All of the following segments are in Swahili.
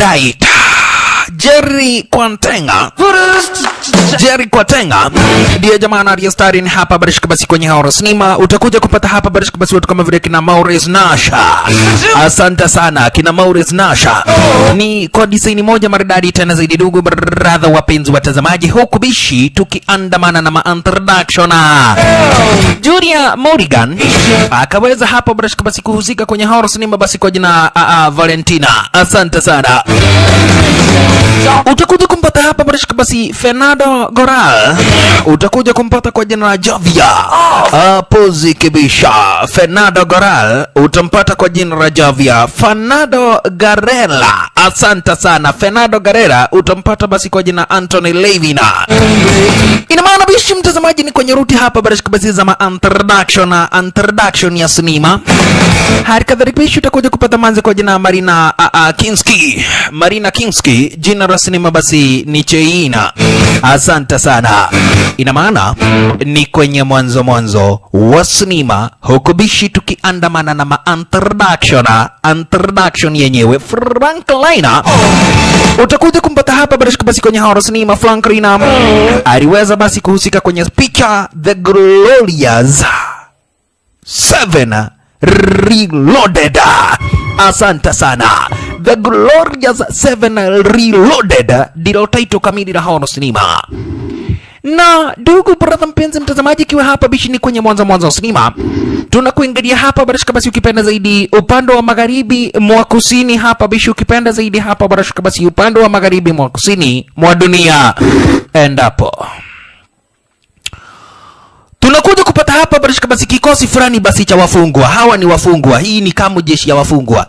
Right. Jerry Kwatenga ndiye jamaa aliyestari ni hapa barishika basi kwenye horror cinema. Utakuja kupata hapa barishika basi watu kama vile kina Maurice Nasha. Asante sana kina Maurice Nasha. Ni kwa design moja maridadi tena zaidi ndugu brother wapenzi watazamaji, huku bishi tukiandamana na ma-introduction. Julia Morrigan akaweza hapa barishika basi kuhusika kwenye horror cinema basi kwa jina Valentina. Asante sana. Utakuja kumpata hapa barishika basi Fernando Goral. Utakuja kumpata kwa jina la Javia. Pozi kibisha. Fernando Goral utampata kwa jina la Javia. Fernando Garela. Asante sana. Fernando Garela utampata basi kwa jina Anthony Levina. Ina maana bishi mtazamaji ni kwenye ruti hapa barishika basi za introduction ya sinema. Halikadhalika bishi utakuja kupata manze kwa jina Marina Kinski. Marina Kinski jina la sinema basi ni Cheina. Asante sana. Ina maana ni kwenye mwanzo wa sinema, huko bishi tukiandamana na introduction yenyewe. Franklina utakuja kumpata hapa basi kwenye horror cinema. Franklina aliweza basi kuhusika kwenye picha The Glorious 7 Reloaded. Asante sana. The Glorious 7 Reloaded ndilo title kamili la horror cinema. Na ndugu brother mpenzi mtazamaji, kiwa hapa bishi ni kwenye mwanzo wa sinema, tunakuingilia hapa barashika basi ukipenda zaidi upande wa magharibi mwa kusini. Hapa bishi ukipenda zaidi hapa barashika basi upande wa magharibi mwa kusini mwa dunia. Endapo tunakuja kupata hapa barashika basi kikosi fulani basi cha wafungwa. Hawa ni wafungwa. Hii ni kama jeshi ya wafungwa.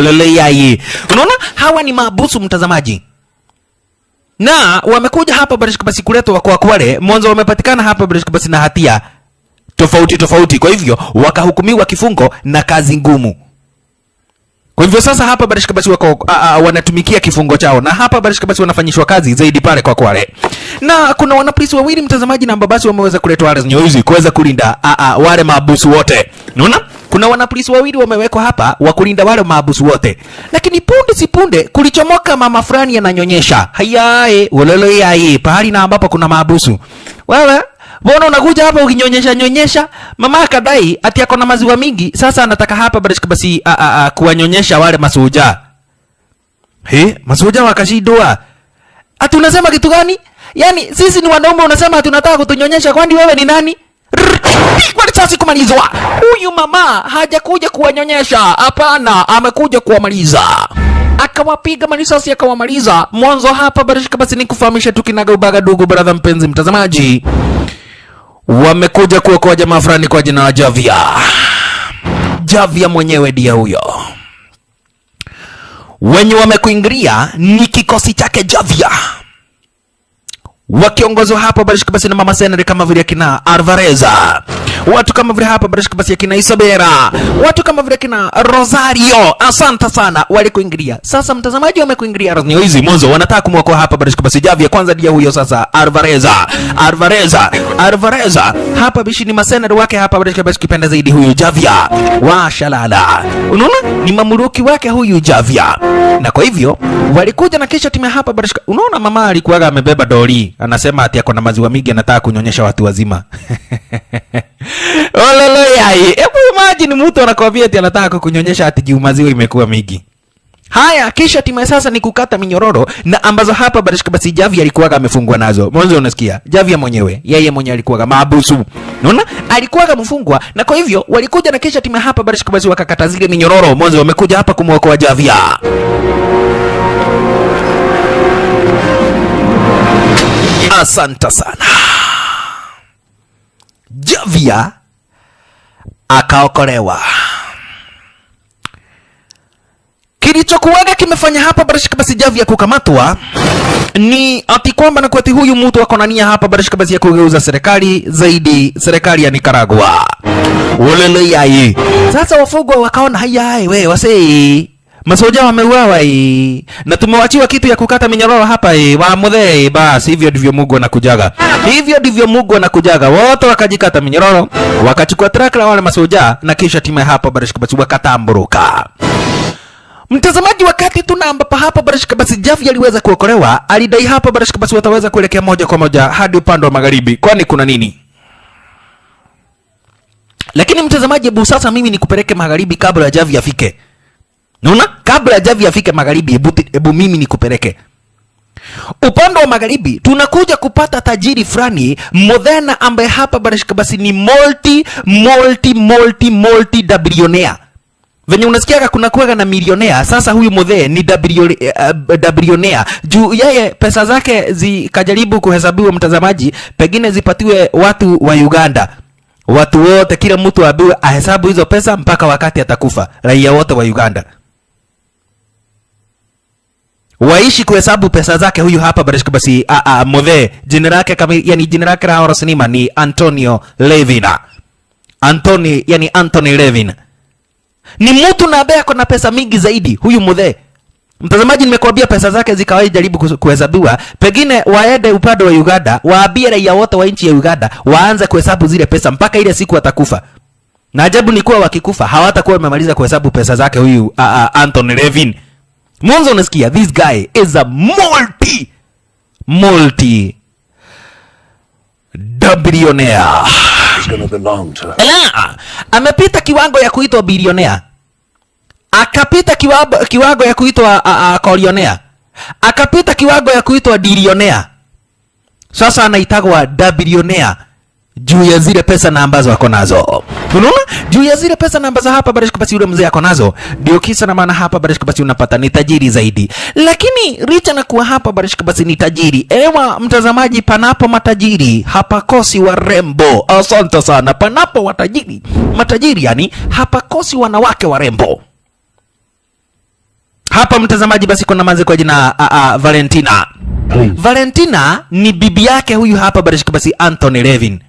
Leleyai. Unaona? Hawa ni maabusu mtazamaji. Na wamekuja hapa barishika basi kuletwa kwa wale mwanzo wamepatikana hapa barishika basi na hatia tofauti. Kwa hivyo wakahukumiwa kifungo na kazi ngumu. Kwa hivyo sasa hapa barishika basi wako wanatumikia kifungo chao, na hapa barishika basi wanafanyishwa kazi zaidi pale kwa wale. Na kuna wanapolisi wawili mtazamaji na basi wameweza kuletwa wale nyoizi kuweza kulinda wale maabusu wote. Unaona? Kuna wanapolisi wawili wamewekwa hapa wa kulinda wale maabusu wote. Lakini punde si punde kulichomoka mama fulani ananyonyesha. Hayae, wololo yae, pahali na ambapo kuna maabusu. Wewe, mbona unakuja hapa ukinyonyesha? Mama akadai ati ako na maziwa mingi, sasa anataka hapa basi kuwanyonyesha wale masuja. Masuja wakashindwa. Ati unasema kitu gani? Yaani sisi ni wanaume unasema tunataka kutunyonyesha, kwani wewe ni nani? Kwa sasa kumalizwa. Huyu mama hajakuja kuwanyonyesha, hapana, amekuja kuwamaliza. Akawapiga marisasi akawamaliza. Mwanzo hapa barishika basi ni kufahamisha tukinaga ubaga ndugu brother mpenzi mtazamaji. Wamekuja kuokoa jamaa fulani kwa jina la Javia. Javia mwenyewe ndiye huyo. Wenye wamekuingilia ni kikosi chake Javia, wakiongozwa hapa barishika basi na mama senari kama vile kina Alvareza, watu kama vile hapa barishika basi kina Isabela, watu kama vile kina Rosario. Asante sana walikuingilia. Sasa mtazamaji wamekuingilia raznio hizi mwanzo wanataka kumwokoa hapa barishika basi Javia. Kwanza dia huyo sasa Alvareza hapa bishi ni masenari wake hapa barishika basi kipenda zaidi huyu Javia wa shalala. Unaona ni mamuruki wake huyu Javia, na kwa hivyo walikuja na kisha timu hapa barishika. Unaona mama alikuwa amebeba doli, anasema ati ako na maziwa mingi anataka kunyonyesha watu wazima. Ololo yai. Hebu imagine mtu anakuambia ati anataka kunyonyesha ati juu maziwa imekuwa mingi. Haya, kisha timu sasa ni kukata minyororo na ambazo hapa barishika basi Javia alikuwa amefungwa nazo. Mwanzo unasikia Javia mwenyewe, yeye mwenyewe alikuwa maabusu. Unaona? Alikuwa mfungwa, na kwa hivyo walikuja na kisha timu hapa barishika basi wakakata zile minyororo. Mwanzo wamekuja hapa kumwokoa Javia. Asante sana. Javia akaokolewa. Kilichokuwaga kimefanya hapa barishika basi Javia kukamatwa ni ati kwamba na kwati huyu mtu wako na nia hapa barishika basi ya kugeuza serikali zaidi serikali ya Nicaragua. Wolele yai. Sasa wafugwa wakaona hayai wewe wasei masoja wameuawa na tumewachiwa kitu ya kukata minyororo hapa wa mudhe. Basi hivyo ndivyo Mungu anakujaga. Wote wakajikata minyororo, wakachukua trakla wale masoja na kisha timu hapa barishika basi wakatamburuka. Mtazamaji, wakati tuna ambapo hapa barashika basi Javi aliweza kuokolewa, alidai hapa barashika basi wataweza kuelekea moja kwa moja hadi upande wa magharibi. Kwani kuna nini? Lakini mtazamaji, hebu sasa mimi nikupeleke magharibi kabla Javi afike. Unaona? Kabla Javi afike magharibi, hebu mimi nikupeleke. Upande wa magharibi tunakuja kupata tajiri fulani Modena ambaye hapa barashika basi ni multi billionaire. Venye unasikia kuna kuwega na milionea, sasa huyu Modhe ni billionaire. Juu yeye pesa zake zikajaribu kuhesabiwa mtazamaji, pengine zipatiwe watu wa Uganda. Watu wote, kila mtu abiwe ahesabu hizo pesa mpaka wakati atakufa. Raia wote wa Uganda waishi kuhesabu pesa zake. Huyu hapa barashika basi Modhe, jina lake kama yani jina lake la rasmi ni Antonio Levin. Anthony Levin. Ni mtu na ambaye ako na pesa mingi zaidi huyu Modhe. Mtazamaji, nimekuambia pesa zake zikawahi jaribu kuhesabiwa, pengine waende upande wa Uganda, waambie raia wote wa nchi ya Uganda waanze kuhesabu zile pesa mpaka ile siku atakufa. Na ajabu ni kuwa wakikufa hawatakuwa wamemaliza kuhesabu pesa zake huyu Anthony Levin. Mwanzo unasikia this guy is a multi billionaire. It's going to belong to her. Amepita kiwango ya kuitwa billionaire. Akapita kiwango ya kuitwa colionaire. Akapita kiwango ya kuitwa dilionaire. Sasa anaitagwa billionaire juu ya zile pesa na ambazo wako nazo. Unaona? Juu ya zile pesa na ambazo hapa barashika basi yule mzee ako nazo, ndio kisa na maana hapa barashika basi unapata ni tajiri zaidi. Lakini richa na kuwa hapa barashika basi ni tajiri, ewa mtazamaji, panapo matajiri hapakosi warembo. Asante sana. Panapo matajiri yani hapakosi wanawake warembo. Hapa mtazamaji basi kuna manzi kwa jina Valentina. Valentina ni bibi yake huyu hapa barashika basi Anthony Levin.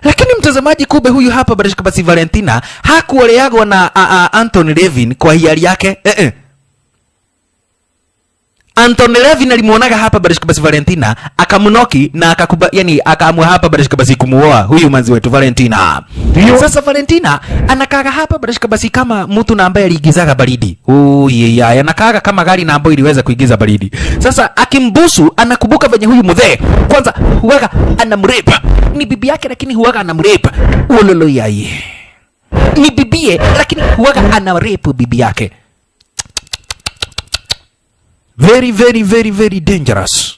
Lakini mtazamaji, kumbe huyu hapa barashika basi Valentina hakuoleagwa na Anthony Levin kwa hiari yake. Anthony Levin alimuonaga hapa barashika basi Valentina, akamnoki na akaamua hapa barashika basi kumuoa huyu manzi wetu Valentina. Sasa Valentina anakaga hapa barashika basi kama mtu na ambaye aliigizaga baridi. Anakaga kama gari na ambayo iliweza kuigiza baridi. Sasa akimbusu anakumbuka venye huyu Modhe kwanza huwaga anamrepa. Ni bibi yake lakini huwaga anamrepa. Ololo yaye. Ni bibie lakini huwaga anarepa bibi yake. Very dangerous.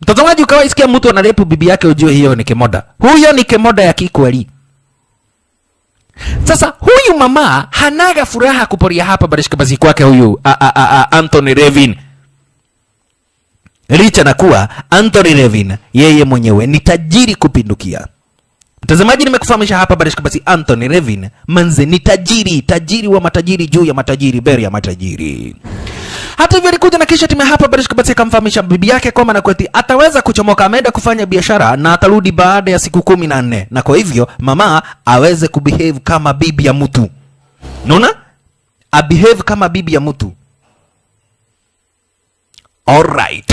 Mtazamaji, ukawaisikia mtu anarepu bibi yake ujue hiyo ni kemoda. Huyo ni kemoda ya kikweli. Sasa huyu mama hanaga furaha kuporia hapa barashika basi kwake huyu Anthony Levin. Licha na kuwa Anthony Levin yeye mwenyewe ni tajiri kupindukia. Mtazamaji, nimekufahamisha hapa barashika basi Anthony Levin manze ni tajiri wa matajiri juu ya matajiri, beri ya matajiri. Hata hivyo alikuja na kisha time hapa barashika basi akamfahamisha bibi yake kwamba na kweti ataweza kuchomoka, ameenda kufanya biashara na atarudi baada ya siku 14, na kwa hivyo mama aweze kubehave kama bibi ya mtu. Unaona? Abehave kama bibi ya mtu. Alright.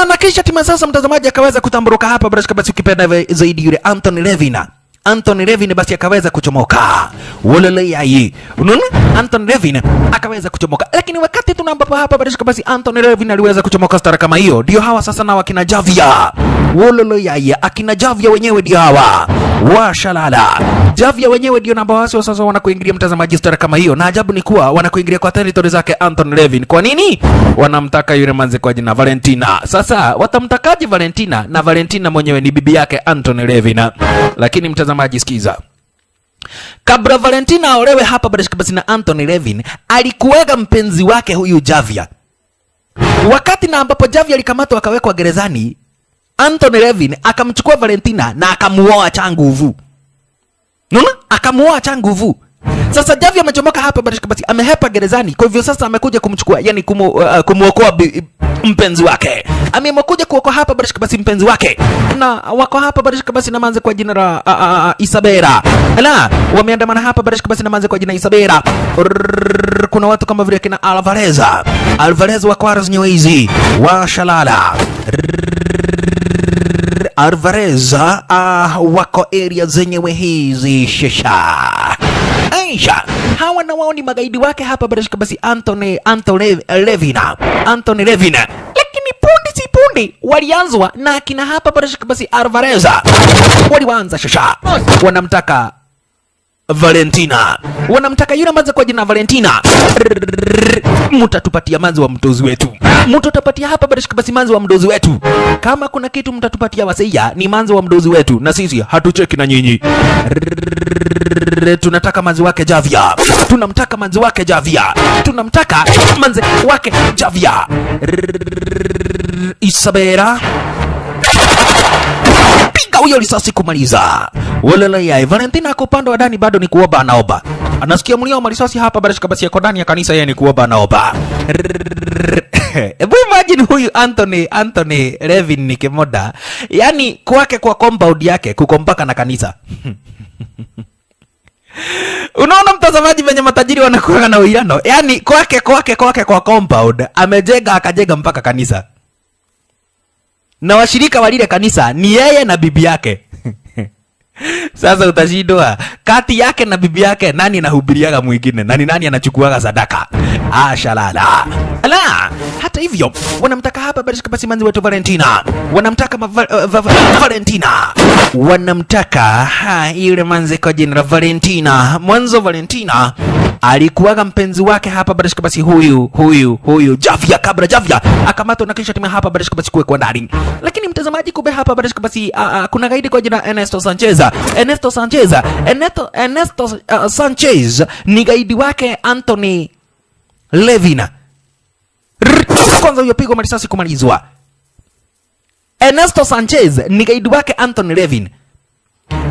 Na kisha tima sasa mtazamaji akaweza kutamburuka hapa barashika basi ukipenda zaidi yule Anthony Levin. Anthony Levin basi akaweza kuchomoka. Wolele yayi. Unaona? Anthony Levin akaweza kuchomoka. Lakini wakati tunaambapo hapa barashika basi Anthony Levin aliweza kuchomoka stara kama hiyo, ndio hawa sasa na wakina Javia. Wolele yayi. Akina Javia wenyewe ndio hawa. Washalala. Javia wenyewe ndio namba wasi sasa wanakuingilia mtazamaji stara kama hiyo. Na ajabu ni kuwa wanakuingilia kwa territory zake Anthony Levin. Kwa nini? Wanamtaka yule manze kwa jina Valentina. Sasa watamtakaje Valentina? Na Valentina mwenyewe ni bibi yake Anthony Levin. Lakini mtazamaji sikiza. Kabla Valentina aolewe hapa barashika basi na Anthony Levin, alikuwega mpenzi wake huyu Javia. Wakati na ambapo Javia alikamatwa akawekwa gerezani, Anthony Levin akamchukua Valentina na akamuoa cha nguvu. Unaona? Akamuoa cha nguvu. Sasa Javia amechomoka hapa barashika basi amehepa gerezani. Kwa hivyo sasa amekuja kumchukua, yani kumuokoa mpenzi wake. Amekuja kuokoa hapa barashika basi mpenzi wake. Na wako hapa barashika basi na manze kwa jina la Isabela. Wameandamana hapa barashika basi na manze kwa jina Isabela. Kuna watu kama vile kina Alvarez wako Aras Nyewezi. Washalala. Alvarez wako area zenyewe hizi shesha. Aisha, hawa na wao ni magaidi wake hapa barashika basi Anthony Levina. Lakini punde si punde walianzwa na akina hapa barashika basi Alvarez. Walianza shasha. Wanamtaka Valentina. Wanamtaka yule manzi kwa jina Valentina. Mtatupatia manzi wa mdozi wetu. Mtatupatia hapa barashika basi manzi wa mdozi wetu. Kama kuna kitu mtatupatia wasia ni manzi wa mdozi wetu, na sisi hatucheki na nyinyi. Tunataka manzi wake Javia. Tunamtaka manzi wake Javia. Tunamtaka manzi wake Javia. Isabela. Piga huyo risasi kumaliza. Walala ya Valentina kwa upande wa ndani bado ni kuomba anaomba. Anasikia mlio wa risasi hapa barashika basi yako ndani ya kanisa, yeye ni kuomba anaomba. Ebu imagine huyu Anthony Levin ni kimoda. Yani kwake kwa compound yake kukompaka na kanisa. Unaona mtazamaji venye matajiri wanakuwa na uwiano. Yani kwake kwa compound akajenga mpaka kanisa. Na washirika wa lile kanisa ni yeye na bibi yake. Sasa utashindwa kati yake na bibi yake nani anahubiriaga mwingine, nani anachukuaga sadaka. Shalala. Ala, hata hivyo wanamtaka hapa barashika basi manzi wetu Valentina. Wanamtaka Valentina. Wanamtaka yule manzi kwa jina Valentina. Mwanzo Valentina alikuwaga mpenzi wake hapa barashika basi huyu Javia, kabla Javia akamatwa na kisha timu hapa barashika basi kuwekwa ndani. Lakini mtazamaji, kumbe hapa barashika basi kuna gaidi kwa jina Ernesto Sanchez ni gaidi wake Anthony Levina. Kwanza huyo pigo marisasi kumalizwa. Ernesto Sanchez ni gaidi wake Anthony Levin.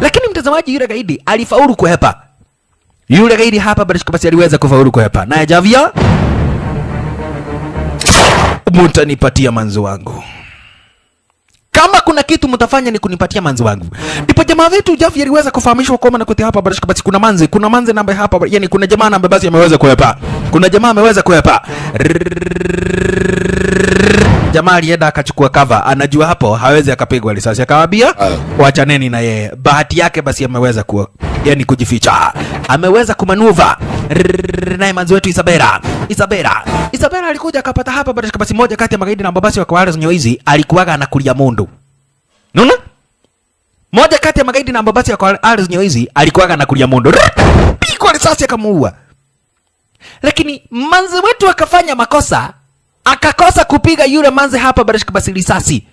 Lakini mtazamaji, yule gaidi alifaulu kuhepa. Yule gaidi hapa barashika basi aliweza kufaulu kuhepa. Naye Javia, mtanipatia manzi wangu. Kama kuna kitu mtafanya ni kunipatia manzi wangu. Ndipo jamaa wetu Javia aliweza kufahamishwa kwamba na kuti hapa barashika basi kuna manzi namba hapa, yani kuna jamaa namba basi ameweza kuhepa. Kuna jamaa ameweza kuhepa. Jamaa alienda akachukua cover, anajua hapo hawezi akapigwa risasi, akawaambia waachaneni na yeye. Bahati yake basi ameweza kujificha. Ameweza kumanuva. Naye manzi wetu Isabela alikuja akapata hapa barashika basi moja kati ya magaidi na mbabasi wa kwale zenye hizi alikuwaga anakulia mundu. Unaona? Moja kati ya magaidi na mbabasi wa kwale zenye hizi alikuwaga anakulia mundu. Pigwa risasi akamuua. Lakini manzi wetu akafanya makosa, akakosa kupiga yule manzi hapa barashika basi risasi.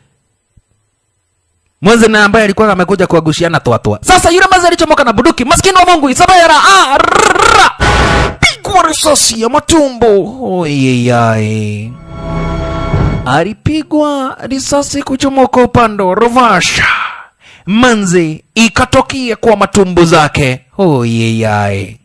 Mwanzo na ambaye alikuwa amekuja kuagushiana toa. Sasa yule manzi alichomoka na buduki, maskini wa Mungu Isabela. Pigwa risasi ya matumbo. Oyeyai. Alipigwa risasi kuchomoka upande wa Rovasha. Manzi ikatokia kwa matumbo zake. Oyeyai.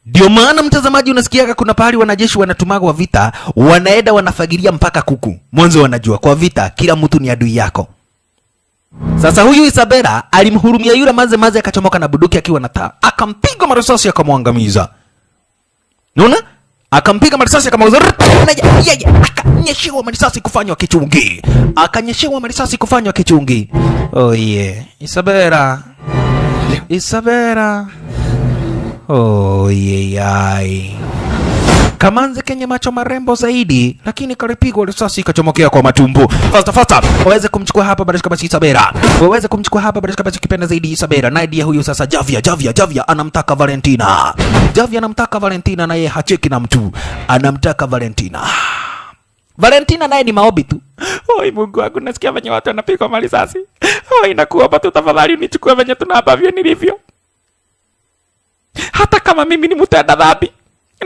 Ndio maana mtazamaji unasikiaga kuna pahali wanajeshi wanatumaga wa vita, wanaenda wanafagilia mpaka kuku. Mwanzo wanajua kwa vita kila mtu ni adui yako. Sasa huyu Isabela alimhurumia yule manzi akachomoka na buduki akiwa na taa. Akampiga marisasi akamwangamiza. Unaona? Akampiga marisasi akamwangamiza. Akanyeshewa marisasi kufanywa kichungi. Oh yeah. Isabela. Oh yeyai. Kamanzi kenye macho marembo zaidi, lakini kalipigwa risasi ikachomokea kwa matumbo. Fasta. Waweze kumchukua hapa barashika basi Isabela. Kipenda zaidi Isabela. Na idea huyu sasa Javia anamtaka Valentina. Na yeye hacheki na mtu. Anamtaka Valentina naye ni maombi tu. Oi Mungu wangu, nasikia venye watu wanapigwa marisasi. Oi nakuomba tu tafadhali unichukue venye tunabavyo nilivyo. Hata kama mimi ni mtenda dhambi,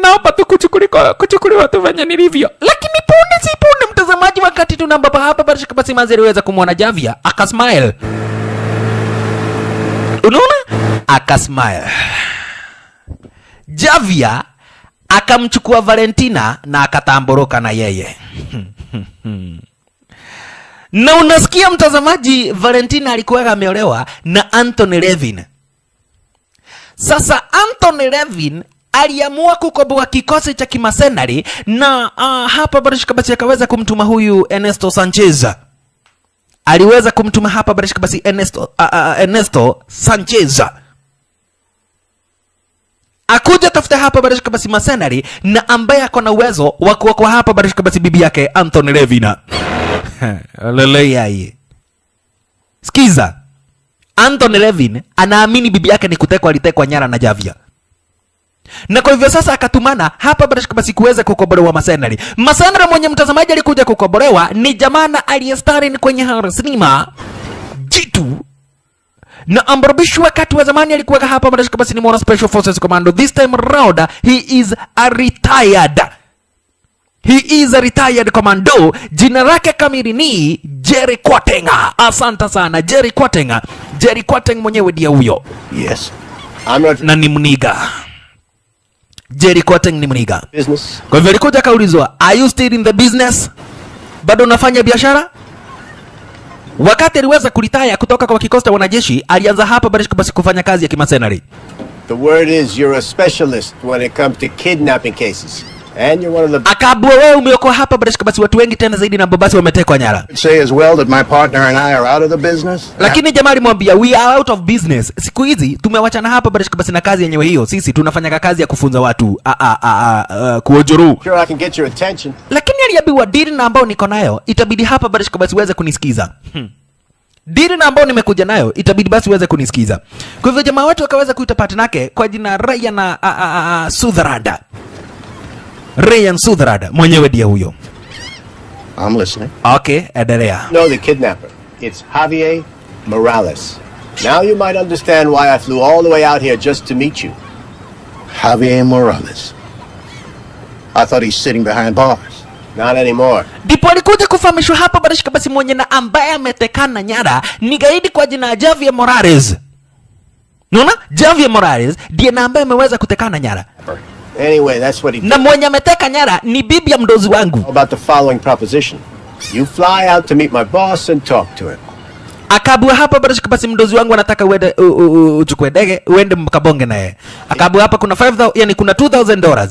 naomba tu kuchukuliwa tu venye nilivyo. Lakini punde mtazamaji, wakati tunambaba hapa barashika basi manzi aliweza kumwona Javia akasmile. Unaona? Akasmile. Javia akamchukua Valentina na akatamboroka na yeye. Na unasikia mtazamaji, Valentina alikuwa ameolewa na Anthony Levin. Sasa Anthony Levin aliamua kukoboa kikosi cha kimasenari na hapa barishika basi akaweza kumtuma huyu Ernesto Sanchez. Aliweza kumtuma hapa barishika basi Ernesto Sanchez akuja tafuta hapa barishika basi masenari na ambaye ako na uwezo wa kuokoa hapa barishika basi bibi yake Anthony Levin. Lele yai. Sikiza. Anthony Levin anaamini bibi yake ni kutekwa, alitekwa nyara na Javier. Na kwa hivyo sasa akatumana hapa barishika basi kuweza kukobolewa masenari. Masenari mwenye mtazamaji alikuja kukobolewa ni jamana aliyestarin kwenye horror cinema Jitu. Na Ambrabish wakati wa zamani alikuwa hapa barishika basi ni mwana Special Forces Commando. This time around he is a retired. He is a retired commando. Jina lake kamili ni Jerry Quateng. Asante sana Jerry Quateng. Jerry Quateng mwenyewe ndiye huyo. Yes. Na ni mniga. Jerry Quateng ni mniga. Business. Kwa hivyo alikuja kaulizwa, are you still in the business? Bado unafanya biashara? Wakati aliweza kulitaya kutoka kwa kikosi cha wanajeshi, alianza hapa barishika basi kufanya kazi ya kimasenari. The word is you're a specialist when it comes to kidnapping cases. And you're one of the... Akabua wewe umeokoa hapa barishika basi watu wengi tena zaidi na babasi wametekwa nyara. Say as well that my partner and I are out of the business. Lakini jamaa alimwambia we are out of business. Siku hizi tumewachana hapa barishika basi na kazi yenyewe hiyo. Sisi tunafanya kazi ya kufunza watu kuojuru. Sure I can get your attention. Lakini aliambiwa deal na ambao niko nayo itabidi hapa barishika basi uweze kunisikiza. Deal na ambao nimekuja nayo itabidi basi uweze kunisikiza. Kwa hivyo jamaa wetu akaweza kuita partner yake kwa jina Ryan Sutherland. Ryan Sutherland mwenyewe ndiye huyo. I'm listening. Okay, endelea. No, the kidnapper. It's Javier Morales. Now you might understand why I flew all the way out here just to meet you. Javier Morales. I thought he's sitting behind bars. Not anymore. Ndipo alikuja kufahamishwa hapa barishika basi mwenye na ambaye ametekana nyara ni gaidi kwa jina Javier Morales. Unaona? Javier Morales ndiye na ambaye ameweza kutekana nyara. Anyway, that's what he did. Na mwenye ameteka nyara ni bibi ya mdozi wangu. How about the following proposition? You fly out to meet my boss and talk to him. Akabua hapa barishika basi mdozi wangu anataka uende uchukue ndege uende mkabonge naye. Akabua hapa kuna 5,000 yani kuna $2,000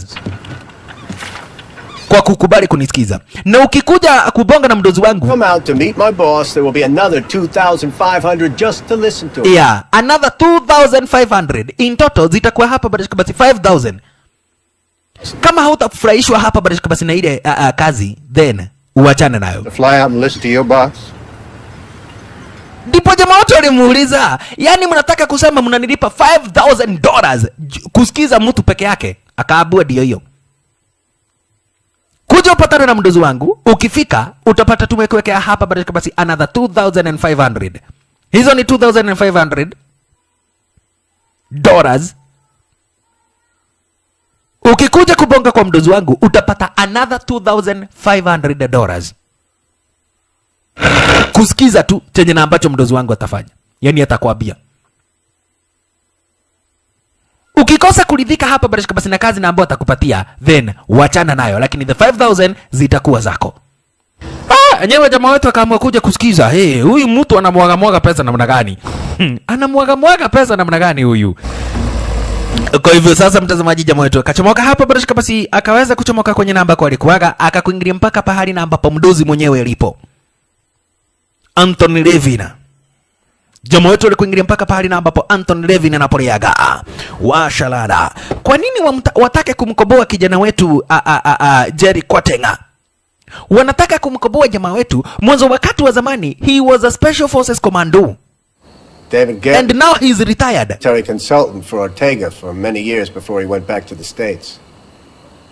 kwa kukubali kunisikiza. Na ukikuja kubonga na mdozi wangu, Come out to meet my boss, there will be another 2,500 just to listen to him. yeah, another 2,500 in total zitakuwa hapa barishika basi 5,000. Kama hautafurahishwa hapa barishika basi na ile kazi then uachane nayo. To fly out and listen to your boss? Ndipo jamaa wote walimuuliza, yani mnataka kusema mnanilipa $5,000 kusikiza mtu peke yake? Akaabua ndio hiyo. Kuja upatane na mdozi wangu, ukifika utapata tumekuwekea hapa barishika basi another 2,500. Hizo ni $2,500. Ukikuja kubonga kwa mdozi wangu utapata another $2,500. Kusikiza tu chenye na ambacho mdozi wangu atafanya. Yani atakwambia. Ukikosa kuridhika hapa barishika basi na kazi na ambayo atakupatia then wachana nayo, lakini the 5,000 zitakuwa zako. Nyewe jamaa wetu akaamua kuja kusikiza, huyu mtu anamwaga pesa namna gani? Anamwaga pesa namna gani huyu? Kwa hivyo sasa mtazamaji, jamaa wetu akachomoka hapa barishika basi akaweza kuchomoka kwenye namba kwa alikuwaga akakuingilia mpaka pahali na ambapo mdozi mwenyewe alipo. Anthony Levin. Jamaa wetu alikuingilia mpaka pahali na ambapo Anthony Levin anapoleaga. Washalada. Kwa nini watake kumkoboa kijana wetu Jerry Quateng? Wanataka kumkoboa jamaa wetu mwanzo wakati wa zamani he was a Special Forces Commando. David Garrett, and now he's retired. military consultant for Ortega for many years before he went back to the States.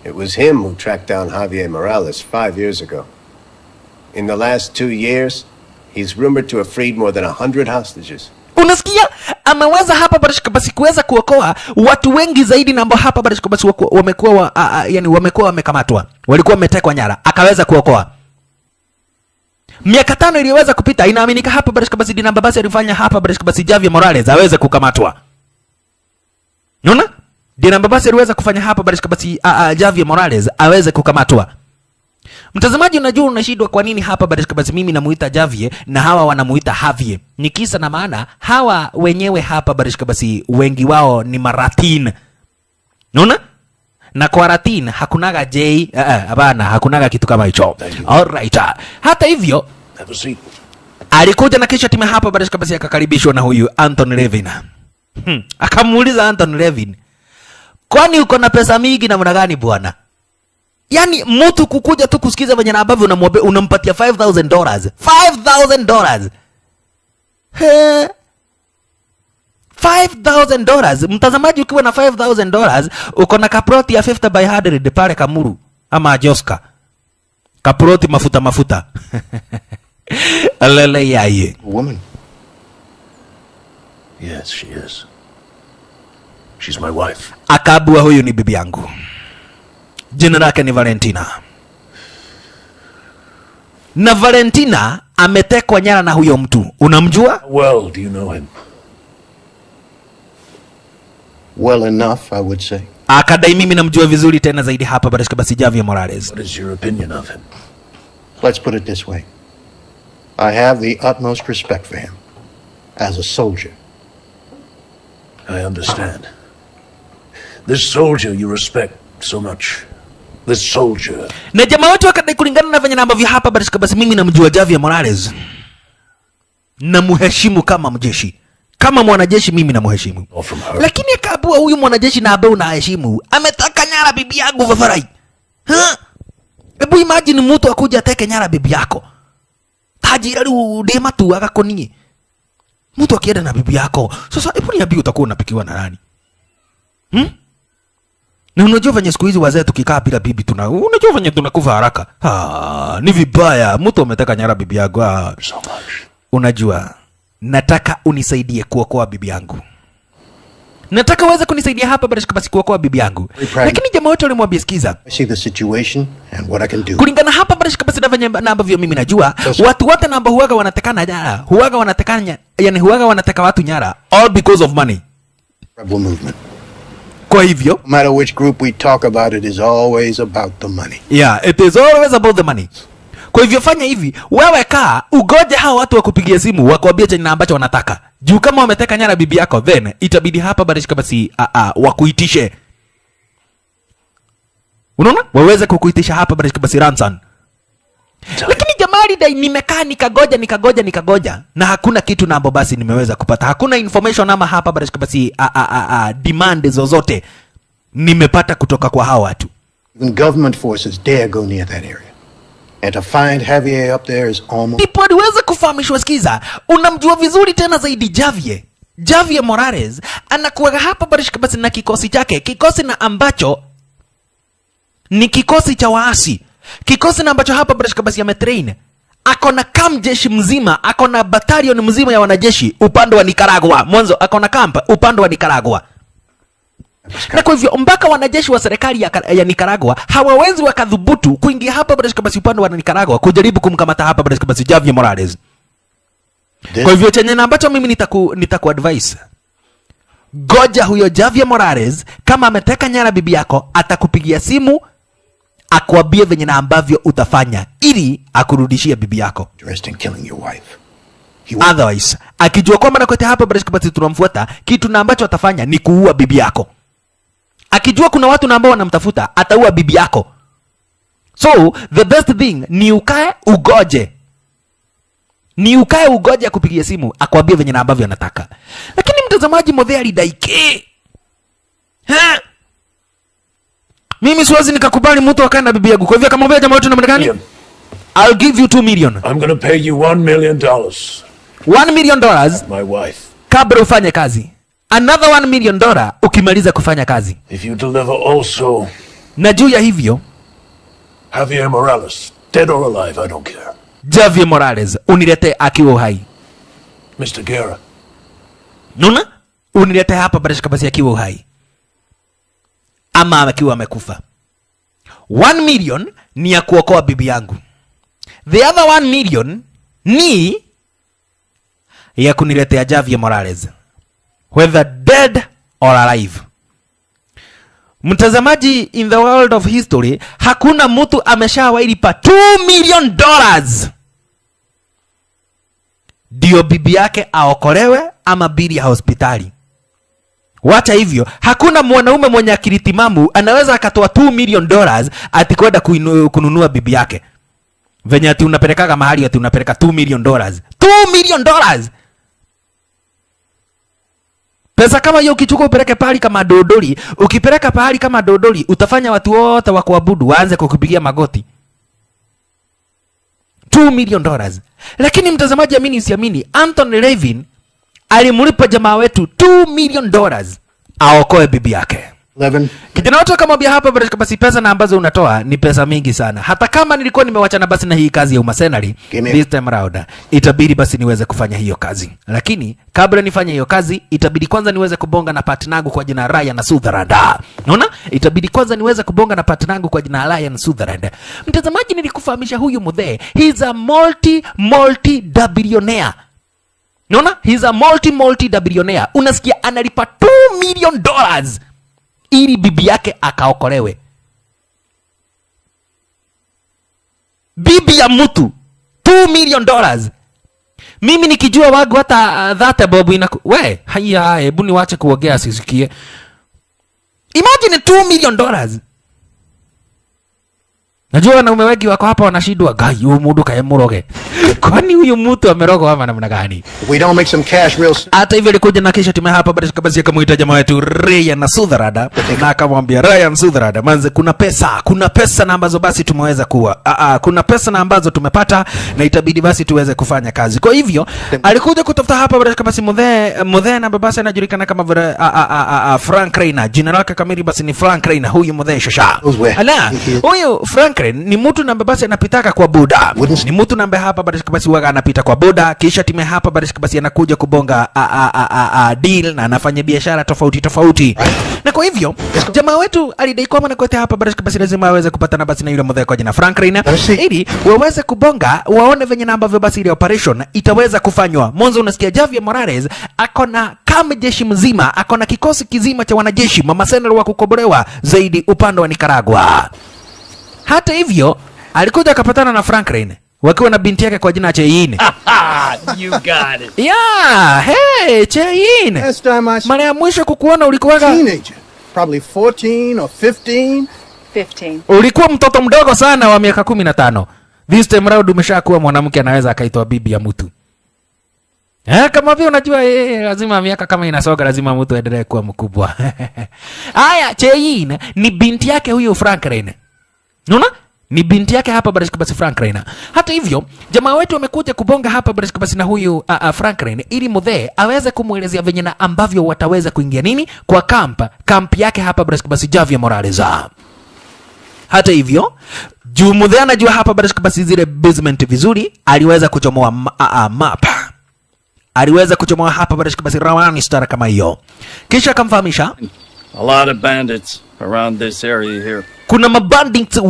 It was him who tracked down Javier Morales 5 years ago. In the last 2 years, he's rumored to have freed more than 100 hostages. Unasikia? Ameweza hapa barishika basi kuweza kuokoa watu wengi zaidi na ambao hapa barishika basi wamekuwa yani wamekuwa wamekamatwa. Walikuwa wametekwa nyara. Akaweza kuokoa. Miaka 5 iliyoweza kupita inaaminika hapa barishika basi dinamba basi alifanya hapa barishika basi Javier Morales aweze kukamatwa. Unaona? Dinamba basi aliweza kufanya hapa barishika basi Javier Morales aweze kukamatwa. Mtazamaji, unajua unashindwa kwa nini hapa barishika basi mimi namuita Javier na hawa wanamuita Javier. Ni kisa na maana hawa wenyewe hapa barishika basi wengi wao ni Maratin. Unaona? na kwa Latin hakunaga J, hapana, hakunaga kitu kama hicho. Alright. Hata hivyo Have a seat. alikuja na kisha timu hapa baada kabisa akakaribishwa na huyu Anthony Levin. Akamuuliza Anthony Levin, kwani uko na pesa mingi namna gani bwana? Yani mtu kukuja tu kusikiza venye na ambavyo unamwambia unampatia $5,000. $5,000. $5,000. Mtazamaji, ukiwa na $5,000 uko na kaproti ya 50 by 100 pale Kamuru ama Joska. Kaproti mafuta. Alele yaye. Woman. Yes, she is. She's my wife. Akabua, huyu ni bibi yangu. Jina lake ni Valentina. Na Valentina ametekwa nyara na huyo mtu. Unamjua? How well do you know him? Well enough, I would say. Akadai mimi namjua vizuri tena zaidi hapa barashika basi Javier Morales. What is your opinion of him? Let's put it this way. I have the utmost respect for him as a soldier. I understand. This soldier you respect so much. This soldier. Na jamaa wetu akadai kulingana na venye na ambavyo hapa barashika basi mimi namjua Javier Morales. Na muheshimu kama mjeshi. Kama mwanajeshi mimi namuheshimu. Lakini akabua huyu mwanajeshi na ambaye unaheshimu ametaka nyara bibi yangu Vafarai. Ebu imagine mtu akuja ateke nyara bibi yako. Tajiri udema tu akakonie. Mtu akienda na bibi yako. Sasa ebu niambie utakuwa unapikiwa na nani? Na unajua venye siku hizi wazee tukikaa bila bibi unajua venye tunakufa haraka. Ni vibaya. Mtu ameteka nyara bibi yako. So much. Unajua, nataka unisaidie kuokoa bibi yangu. Nataka uweze kunisaidia hapa basi kuokoa bibi yangu. Lakini jamaa wote walimwambia sikiza. I see the situation and what I can do. Kulingana hapa basi na venye na ambavyo mimi najua, watu wote na ambao huaga wanatekana nyara, huaga wanateka watu nyara all because of money. Rebel movement. Kwa hivyo, No matter which group we talk about, it is always about the money. Yeah, it is always about the money. Kwa hivyo fanya hivi, wewe kaa ugoje hao watu wakupigia simu wakwambie chenye ambacho wanataka. Juu kama wameteka nyara bibi yako, then itabidi hapa basi wakuitishe. Unaona? Waweze kukuitisha hapa basi ransom. Lakini jamali dai nimekaa nikagoja na hakuna kitu nambo basi nimeweza kupata. Hakuna information ama hapa basi demand zozote nimepata kutoka kwa hao watu. Even government forces dare go near that area. And to find Javier up there is almost... Ndipo aliweza kufahamishwa, sikiza, unamjua vizuri tena zaidi Javier Morales anakuwa hapa basi na kikosi chake, kikosi na ambacho ni kikosi cha waasi, kikosi na ambacho hapa basi ametrain, akona kamjeshi mzima, akona battalion mzima ya wanajeshi upande wa Nicaragua. Mwanzo akona camp upande wa Nicaragua. Na kwa hivyo mpaka wanajeshi wa serikali ya Nicaragua hawawezi wakadhubutu kuingia hapa basi upande wa Nicaragua kujaribu kumkamata hapa basi Javier Morales. Kwa hivyo chenye na ambacho mimi nitaku advise, goja huyo Javier Morales kama ameteka nyara bibi yako atakupigia simu akwambie venye na ambavyo utafanya ili akurudishie bibi yako. Interested in killing your wife. Otherwise, akijua kwamba nakote hapa basi tunamfuata, kitu na ambacho atafanya ni kuua bibi yako. Akijua kuna watu na ambao wanamtafuta, ataua bibi yako. So, the best thing ni ukae ugoje akupigia simu akwambie venye na ambavyo anataka. Lakini mtazamaji modhe alidaike. Mimi siwezi nikakubali mtu akae na bibi yangu. Kwa hivyo kama wewe jamaa wetu namna gani? I'll give you $2 million. I'm going to pay you $1 million. $1 million My wife. kabla ufanye kazi. Another $1 million ukimaliza kufanya kazi. If you deliver also Na juu ya hivyo, Javier Morales, dead or alive, I don't care. Javier Morales unilete akiwa uhai. Mr. Guerra. Nuna? Unilete hapa basi akiwa uhai. Ama akiwa amekufa. 1 million ni ya kuokoa bibi yangu. The other 1 million ni ya kuniletea Javier Morales, whether dead or alive. Mtazamaji, in the world of history hakuna mtu ameshawahi pa $2 million ndio bibi yake aokolewe ama bili ya hospitali. Wacha hivyo, hakuna mwanaume mwenye akili timamu anaweza akatoa $2 million ati kwenda kununua bibi yake. Venye ati unapelekaga mahali ati unapeleka $2 million. $2 million! Pesa kama hiyo ukichukua upeleke pahali kama Dodoli, ukipeleka pahali kama Dodoli, utafanya watu wote wa kuabudu waanze kukupigia magoti. $2 million. Lakini mtazamaji, amini usiamini, Anthony Levin alimlipa jamaa wetu $2 million aokoe bibi yake. Kijana watu akamwambia hapa basi pesa na ambazo unatoa ni pesa mingi sana. Hata kama nilikuwa nimewachana basi na hii kazi ya umasenari, this time around itabidi basi niweze kufanya hiyo kazi. Lakini kabla nifanye hiyo kazi, itabidi kwanza niweze kubonga na partner yangu kwa jina Ryan Sutherland. Unaona? Itabidi kwanza niweze kubonga na partner yangu kwa jina Ryan Sutherland. Mtazamaji, nilikufahamisha huyu mudhe, he's a multi billionaire. Unaona? He's a multi billionaire. Unasikia analipa $2 million ili bibi yake akaokolewe. Bibi ya mtu $2 million. Mimi nikijua wagu hata dhate bobu we haya, hebu niwache kuongea sisikie. Imagine $2 million. Najua wanaume wengi wako hapa wanashindwa, gai huyu mtu kae muroge. Kwani huyu mtu ameroga ama namna gani? We don't make some cash real soon. Hata hivyo alikuja na kisha tume hapa basi akamuita jamaa wetu Ryan Sutherland na akamwambia Ryan Sutherland, manze kuna pesa na ambazo basi tumeweza kuwa kuna pesa na ambazo tumepata na itabidi basi tuweze kufanya kazi. Kwa hivyo alikuja kutafuta hapa basi mudhe na basi anajulikana kama vile Frank Reina. Jina lake kamili basi ni Frank Reina, huyu mudhe shasha. Ala, huyu Frank Reina ni mtu na basi anapitaka kwa boda. Ni mtu na hapa basi waga anapita kwa boda, kisha time hapa basi anakuja kubonga deal na anafanya biashara tofauti. Na kwa hivyo jamaa wetu alidai kwamba nakote hapa basi lazima aweze kupata na basi na yule mdhee kwa jina Frank Reina ili waweze kubonga, waone venye na ambavyo basi ile operation itaweza kufanywa. Mwanzo unasikia Javier Morales akona kama jeshi mzima, akona kikosi kizima cha wanajeshi mama senal wa kukobolewa zaidi upande wa Nicaragua. Hata hivyo alikuja akapatana na Frank Reina wakiwa na binti yake kwa jina Cheyin. You got it. Yeah, hey, Cheyin. Last time I saw Mara ya mwisho kukuona ulikuwa teenager, probably 14 or 15. 15. Ulikuwa mtoto mdogo sana wa miaka 15. This time round umeshakuwa mwanamke anaweza akaitwa bibi ya mtu. Kama vile unajua lazima miaka kama inasoga lazima mtu aendelee kuwa mkubwa. Haya, Cheyin ni binti yake huyu Frank Reina. Unaona? Ni binti yake hapa basi Frank Reina. Hata hivyo jamaa wetu wamekuja kubonga hapa basi na huyu Frank Reina ili mudhe aweze kumuelezea venye na ambavyo wataweza kuingia nini kwa kamp yake hapa basi Javier Morales. Hata hivyo juu mudhe anajua hapa basi zile basement vizuri, aliweza kuchomoa map. Aliweza kuchomoa hapa basi ramani star kama hiyo. Kisha akamfahamisha A lot of bandits around this area here. Kuna mabandit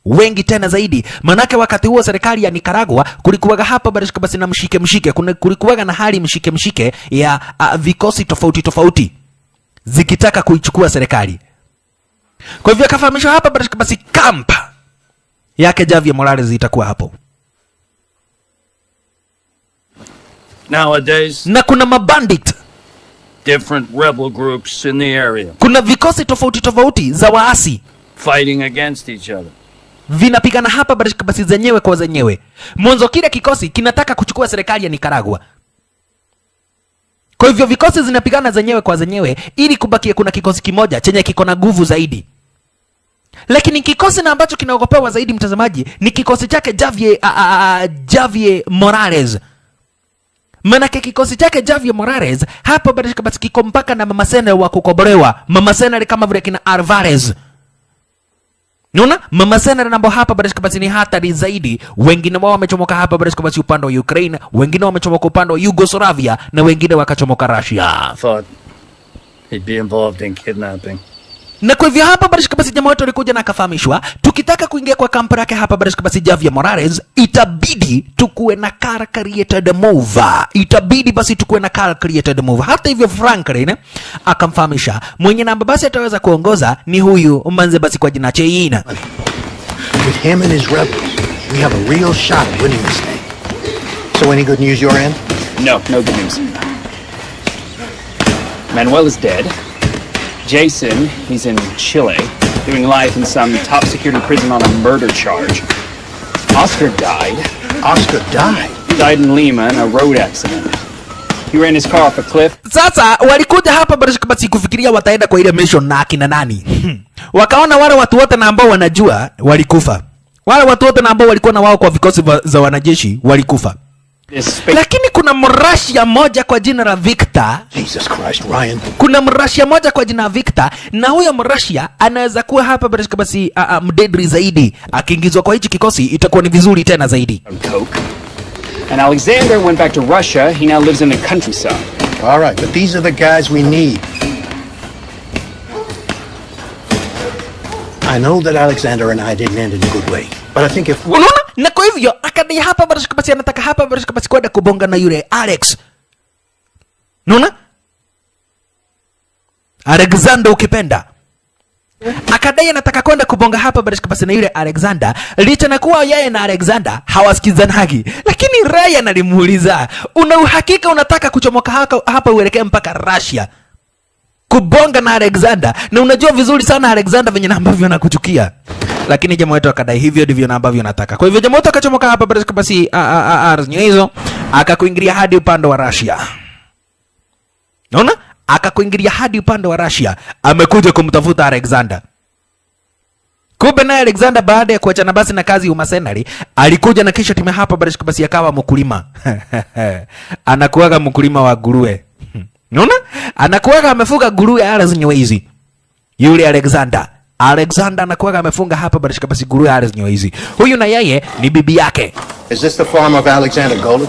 wengi tena zaidi. Manake wakati huo serikali ya Nicaragua kulikuwaga hapa basi na mshike. Kulikuwaga na hali mshike ya vikosi tofauti zikitaka kuichukua serikali. Kwa hivyo akafahamishwa hapa basi camp yake Javier Morales itakuwa hapo. Nowadays, Na kuna mabandit, different rebel groups in the area kuna vikosi tofauti za waasi fighting against each other. vinapigana hapa basi zenyewe kwa zenyewe. Mwanzo kile kikosi kinataka kuchukua serikali ya Nicaragua. Kwa hivyo vikosi zinapigana zenyewe kwa zenyewe ili kubakia kuna kikosi kimoja chenye kiko na nguvu zaidi. Lakini kikosi na ambacho kinaogopewa zaidi mtazamaji ni kikosi chake Javier Morales. Manake kikosi chake Javier Morales hapa basi kiko mpaka na mama senal wa kukobolewa. Mama senal kama vile kina Alvarez. Unaona? Mama senal namba hapa basi ni hatari zaidi. Wengine wao wamechomoka hapa basi upande wa Ukraine, wengine wamechomoka upande wa Yugoslavia na wengine wakachomoka Russia. Thought he'd be involved in kidnapping. Na kwa hivyo hapa basi jamaa wetu alikuja na akafahamishwa tukitaka kuingia kwa kampu yake hapa basi Javier Morales itabidi tukuwe na car created move. Hata hivyo Frank Reina akamfahamisha mwenye namba basi ataweza kuongoza ni huyu manze basi kwa jina Cheyin. With him and his rebels, we have a real shot at winning this thing. So any good news your end? No good news. Manuel is dead. Jason, he's in Chile, doing life in some top security prison on a murder charge. Oscar died. Oscar died? Died in Lima in a road accident. He ran his car off a cliff. Sasa walikuja hapa basi kufikiria wataenda kwa ile mission na akina nani. Wakaona wale watu wote na ambao wanajua walikufa. Wale watu wote na ambao walikuwa na wao kwa vikosi za wanajeshi walikufa. Lakini kuna Mrashia moja kwa jina la Victor. Jesus Christ, Ryan. Kuna Mrashia moja kwa jina la Victor, na huyo Mrashia anaweza kuwa hapa basi mdedri zaidi. Akiingizwa kwa hichi kikosi itakuwa ni vizuri tena zaidi. Coke. And Alexander went back to Russia. He now lives in the countryside. All right, but these are the guys we need. I know that Alexander and I didn't end in a good way, but I think if... Unaona? Na kwa hivyo akadai hapa basi anataka hapa basi kwenda kubonga na yule Alex. Unaona? Alexander ukipenda. Akadai anataka kwenda kubonga hapa basi na yule Alexander, licha na kuwa yeye na Alexander hawasikizanagi. Lakini Ryan alimuuliza, "Una uhakika unataka kuchomoka hapa uelekee mpaka Russia kubonga na Alexander? Na unajua vizuri sana Alexander venye ambavyo anakuchukia." Lakini jamaa wetu akadai hivyo ndivyo ambavyo anataka. Kwa hivyo jamaa wetu akachomoka hapa basi hizo akakuingilia hadi upande wa Russia. Unaona? Akakuingilia hadi upande wa Russia, amekuja kumtafuta Alexander. Kumbe na Alexander baada ya kuachana basi na kazi umasenari, alikuja na kisha timu hapa basi akawa mkulima. Anakuaga mkulima wa nguruwe. Unaona? Anakuaga amefuga nguruwe ala zenyewe hizi. Yule Alexander anakuaga amefunga hapa basi nguruwe ala zenyewe hizi. Huyu na yeye ni bibi yake. Is this the farm of Alexander Golan?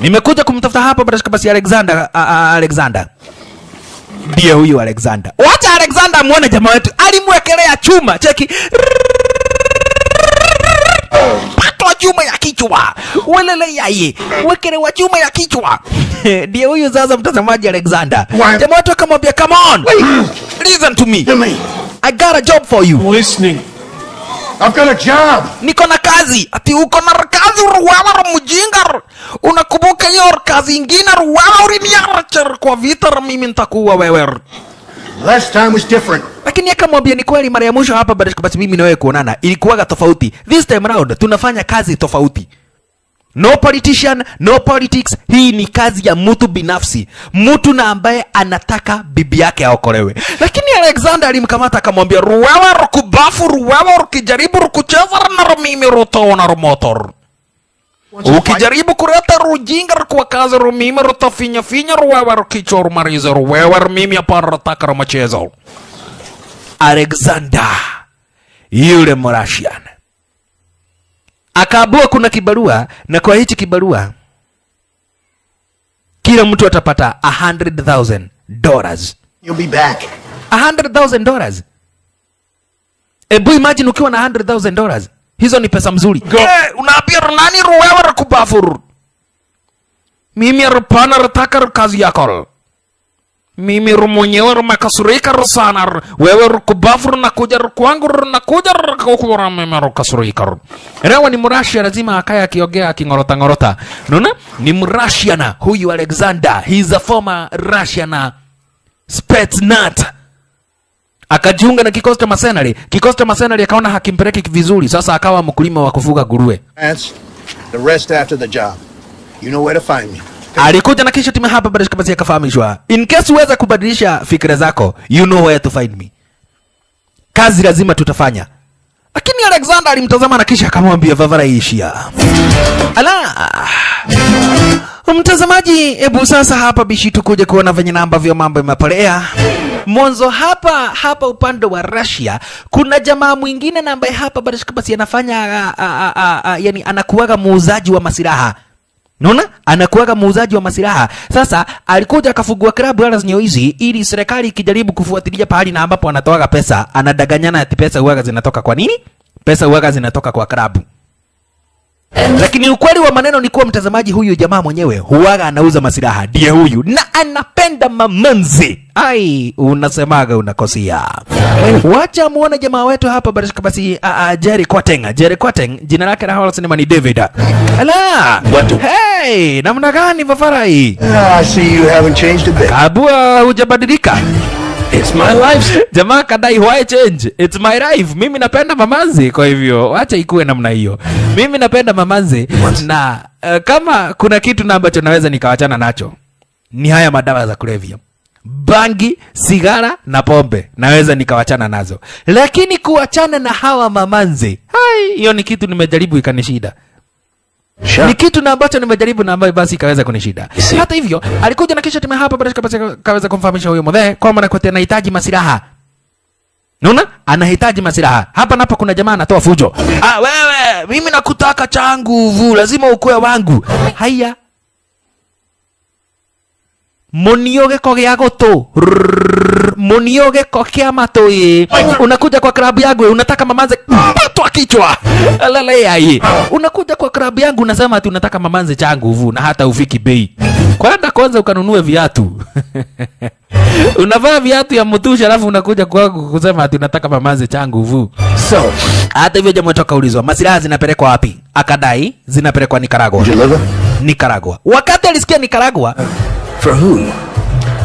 Nimekuja kumtafuta hapa basi Alexander. Ndiye huyu Alexander. Wacha Alexander muone jamaa wetu. Alimwekelea chuma. Cheki. Patwa chuma ya kichwa. Welele yai. Wekelewa chuma ya kichwa. Ndiye huyu sasa mtazamaji Alexander. Jamaa wetu akamwambia, "Come on. Listen to me. I got a job for you." Listening. I've got a job. Niko na kazi. Ati uko na kazi ruwawa mjinga. Unakumbuka hiyo kazi ingine ruwawa uliniacha kwa vita, mimi nitakuwa wewe. Last time was different. Lakini akamwambia ni kweli mara ya mwisho hapa basi mimi na wewe kuonana ilikuwa tofauti. This time round tunafanya kazi tofauti. No politician, no politics. Hii ni kazi ya mtu binafsi. Mtu na ambaye anataka bibi yake aokolewe. Lakini Alexander alimkamata akamwambia, "Ruwawa rukubafu, ruwawa rukijaribu rukucheza na mimi rutaona rumotor. Ukijaribu kuleta rujinga kwa kazi rumimi rutafinya finya ruwawa rukichor marizo ruwawa mimi hapa nataka rumachezo." Alexander yule Mrussian akaabua kuna kibarua, na kwa hichi kibarua kila mtu atapata $100,000. You'll be back. $100,000. Ebu imagine ukiwa na $100,000. Hizo ni pesa mzuri. Unaambia nani ruwewe rakubafuru? Mimi rupana rataka kazi yako. Mimi rumonyewe rumakasurika sana. Wewe rukubafuru na kuja kwangu na kuja kukura mimi rukasurika. Rewa ni Mrusia lazima akaya akiongea akingorota. Unaona? Ni Mrusia na huyu Alexander. He's a former Russian Spetsnaz. Akajiunga na kikosi cha masenari. Kikosi cha masenari akaona hakimpeleki vizuri. Sasa akawa mkulima wa kufuga nguruwe. That's the rest after the job. You know where to find me. Alikuja na kisha timu hapa bado kama akafahamishwa. In case uweza kubadilisha fikra zako, you know where to find me. Kazi lazima tutafanya. Lakini Alexander alimtazama na kisha akamwambia vavara ishia. Ala. Mtazamaji, hebu sasa hapa bishi tukuje kuona venye namba vya mambo yamepolea. Mwanzo hapa upande wa Russia kuna jamaa mwingine na ambaye hapa bado basi anafanya yani anakuwaga muuzaji wa masilaha. Unaona? Anakuwaga muuzaji wa masilaha. Sasa alikuja akafungua klabu ala zenye hizi ili serikali ikijaribu kufuatilia pahali na ambapo anatoaga pesa, anadanganyana ati pesa huaga zinatoka kwa nini? Pesa huaga zinatoka kwa klabu. Lakini ukweli wa maneno ni kuwa mtazamaji, huyu jamaa mwenyewe huwaga anauza masilaha, ndiye huyu, na anapenda mamanzi. Ai, unasemaga unakosia. Wacha muone jamaa wetu hapa basi Jerry Quateng. Jerry Quateng jina lake la halisi ni David. Ala, hey, namna gani Vafarai? I see you haven't changed a bit. Abua hujabadilika. It's my life. Jamaa kadai why change? It's my life. Mimi napenda mamanzi, kwa hivyo acha ikuwe namna hiyo. Mimi napenda mamanzi na kama kuna kitu na ambacho naweza nikawachana nacho ni haya madawa za kulevya. Bangi, sigara na pombe naweza nikawachana nazo. Lakini kuachana na hawa mamanzi, hai, hiyo ni kitu nimejaribu ikanishida. Ni kitu na ambacho nimejaribu na ambayo basi ikaweza kunishida. Hata hivyo, alikuja na kisha timu hapa basi kaweza kumfahamisha huyo mzee kwamba anahitaji masilaha. Unaona? Anahitaji masilaha. Hapa napo kuna jamaa anatoa fujo. Wewe, mimi nakutaka changu, lazima ukue wangu. Haya. Monioge koge agoto. Monioge koke mato ye. Unakuja kwa klabu yangu unataka mamanze patwa kichwa. Alale yai. Unakuja kwa klabu yangu unasema ati unataka mamanze changu na hata ufiki bei. Kwenda kwanza ukanunue viatu. Unavaa viatu ya mtusha alafu unakuja kwangu kusema ati unataka mamanze changu. So, hata hivyo jamaa toka ulizwa masilaha zinapelekwa wapi? Akadai zinapelekwa Nicaragua. Nicaragua. Wakati alisikia Nicaragua, For who?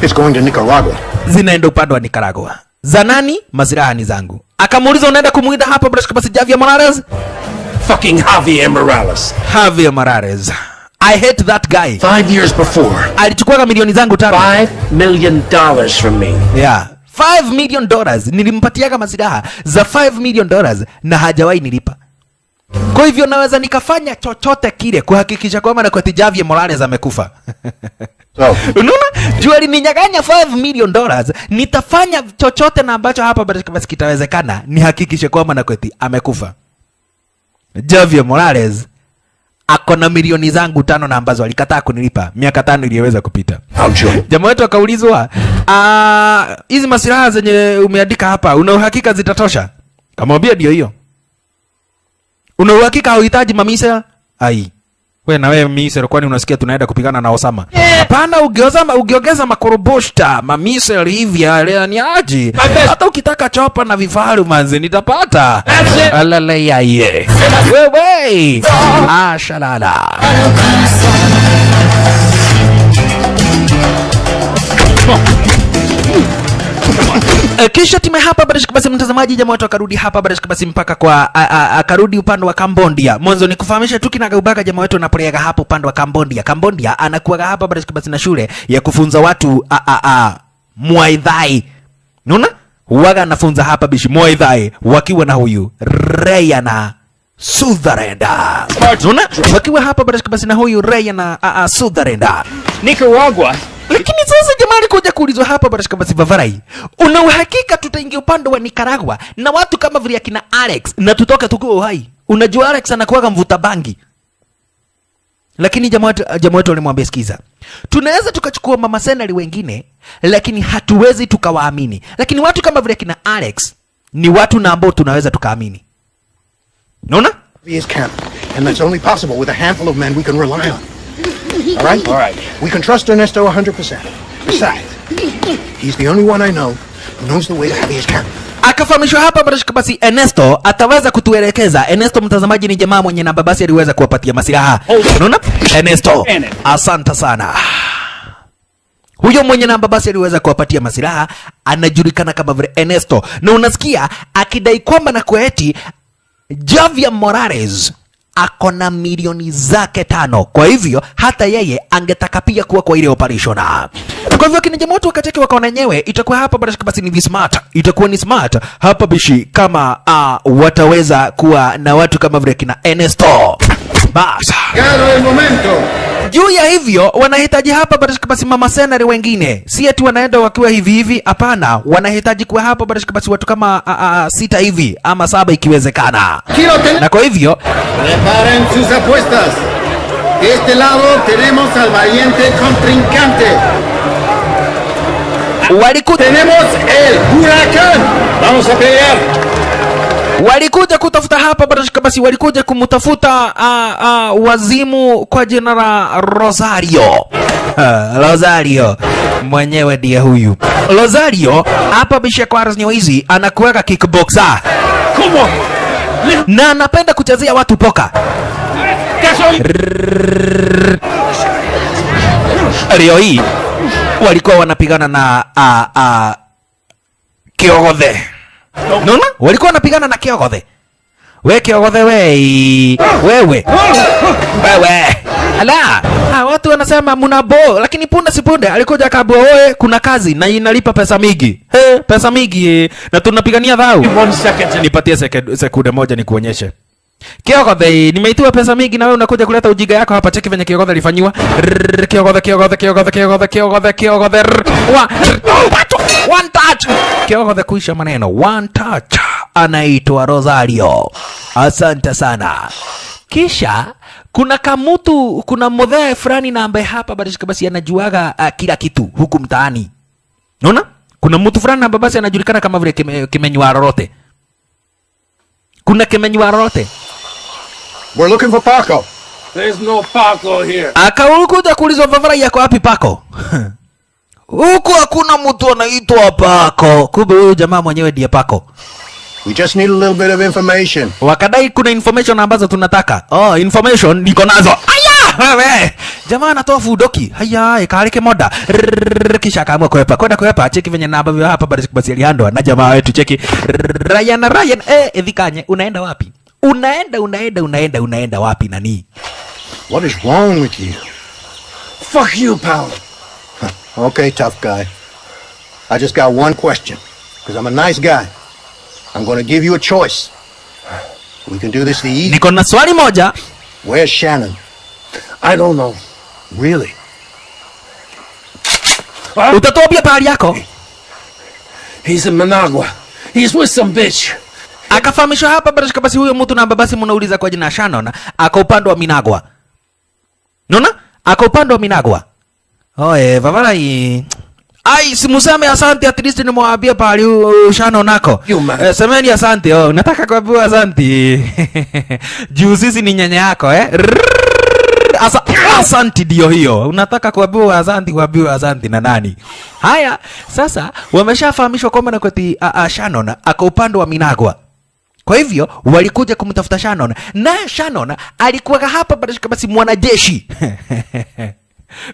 It's going to Nicaragua. Zinaenda upande wa Nicaragua. Za nani? Masilaha ni zangu. Akamuuliza unaenda kumuida hapa basi Javier Morales? Fucking Javier Morales. Javier Morales. I hate that guy. 5 years before. Alichukua milioni zangu 5 $5 million from me. Yeah. $5 million. Nilimpatia masilaha za $5 million na hajawahi nilipa. Kwa hivyo naweza nikafanya chochote kile kuhakikisha kwamba na kwa Javier Morales amekufa. So, unaona? Juu alininyang'anya $5 million, nitafanya chochote na ambacho hapa basi kitawezekana nihakikishe kwamba na kweti amekufa. Javier Morales ako na milioni zangu 5 na ambazo alikataa kunilipa miaka 5 iliyoweza kupita. Jamaa wetu akaulizwa, hizi masilaha zenye umeandika hapa una uhakika zitatosha? Kamwambia ndio hiyo. Una uhakika hauhitaji mamisa? Ai. Wewe na wewe misel, kwani unasikia tunaenda kupigana na Osama? Hapana, ugeongeza makoroboshta, mamisel hivi ni aje? Hata ukitaka chopa na vifaru manze nitapata. Alale yaye. Wewe. Shalala. Kisha time hapa basi mtazamaji, jamaa watu akarudi hapa basi mpaka kwa akarudi upande wa Cambodia. Mwanzo ni kufahamisha tu kinagaubaga jamaa wetu anapoleaga hapo upande wa Cambodia. Cambodia anakuwa hapa basi na shule ya kufunza watu Muay Thai. Unaona? Huaga anafunza hapa bishi Muay Thai wakiwa na huyu Ryan Sutherland. Unaona? Wakiwa hapa basi na huyu Ryan Sutherland. Nicaragua. Lakini sasa jamaa alikuja kuulizwa hapa basi Vafarai, una uhakika tutaingia upande wa Nicaragua na watu kama vile akina Alex na tutoke tukiwa hai? Unajua Alex anakuwa mvuta bangi. Lakini jamaa wetu alimwambia sikiza, tunaweza tukachukua mama senali wengine lakini hatuwezi tukawaamini. Lakini watu kama vile akina Alex ni watu na ambao tunaweza tukaamini. Unaona? His camp, and that's only possible with a handful of men we can rely on. All right? All right. We can trust Ernesto 100%. Besides, he's the only one I know who knows the way to Javier's camp. Akafahamishwa hapa basi Ernesto ataweza kutuelekeza. Ernesto mtazamaji ni jamaa mwenye namba basi aliweza kuwapatia masilaha. Unaona? Ernesto. Asante sana. Huyo mwenye namba basi aliweza kuwapatia masilaha anajulikana kama vile Ernesto. Na unasikia akidai kwamba na kweti Javier Morales akona milioni zake 5. Kwa hivyo hata yeye angetaka pia kuwa kwa ile operation. Kwa hivyo kina jamaa watu wakateke wakaona nyewe itakuwa hapa basi ni smart. Itakuwa ni smart hapa bishi kama wataweza kuwa na watu kama vile kina Ernesto. Basa. Claro el momento. Juu ya hivyo wanahitaji hapa basi mama senari wengine. Si eti wanaenda wakiwa hivi, hapana. Wanahitaji kuwa hapa basi watu kama 6 hivi ama 7 ikiwezekana. Na kwa hivyo preparen sus apuestas. De este lado tenemos al valiente contrincante. walikuta Tenemos el huracán. Vamos a pelear. walikuja kutafuta hapa barashika basi, walikuja kumtafuta wazimu kwa jina la Rosario. Rosario mwenyewe ndiye huyu Rosario. Hapa bisha kwa raznyo hizi anakuweka kickboxer na anapenda kuchezea watu poka. Leo hii walikuwa wanapigana na Kiogodhe. Nona? Walikuwa wanapigana na Kiogodhe. We Kiogodhe wewe. Ala, watu wanasema munabo, lakini punde si punde alikuja akabua wewe kuna kazi na inalipa pesa mingi. Pesa mingi na tunapigania dhau. 1 second, nipatie sekunde moja nikuonyeshe. Kiogodhe, nimeitiwa pesa mingi na wewe unakuja kuleta ujiga yako hapa. Cheki venye Kiogodhe alifanywa. Kiogodhe. One touch. Kiogodhe kuisha maneno. One touch. Anaitwa Rosario. Asante sana. Kisha kuna kamutu, kuna modhe fulani na ambaye hapa basi anajuaga kila kitu huku mtaani. Unaona? Kuna mtu fulani na basi anajulikana kama vile kimenywa lolote. Kuna kimenywa lolote. We're looking for Paco. There's no Paco here. Akaulikuja kuulizwa Vavara yako wapi Paco? Huku hakuna mtu anaitwa Paco. Kumbe huyu jamaa mwenyewe ndiye Paco. We just need a little bit of information. Wakadai kuna information ambazo tunataka. Information niko nazo. Aya! Wewe. Jamaa anatoa fudoki. Haya, ikarike moda. Kisha akaamua kuepa. Kwenda kuepa. Cheki venye na ambavyo hapa basi alihandwa na jamaa wetu. Cheki. Ryan. Edhikanye, unaenda wapi? Unaenda wapi nani? What is wrong with you? Fuck you, pal. Okay, tough guy. I just got one question. Because I'm a nice guy. I'm going to give you a choice. We can do this the easy. Niko na swali moja. Where's Shannon? I don't know. Really? Utatuambia pahali yako? He's in Managua. He's with some bitch. Akafahamishwa hapa basi huyo mtu na babasi mnauliza kwa jina Shannon aka upande wa Minagwa. Unaona? Aka upande wa Minagwa. Vavara hii. Simuseme asante, at least nimwambia pahali Shannon nako. Semeni asante. Nataka kuambiwa asante. Juu sisi ni nyanya yako Asante ndio hiyo. Unataka kuambiwa asante na nani? Haya, sasa wameshafahamishwa kwamba na kweti Shannon aka upande wa Minagwa. Kwa hivyo walikuja kumtafuta Shannon na Shannon alikuwa hapa basi mwanajeshi.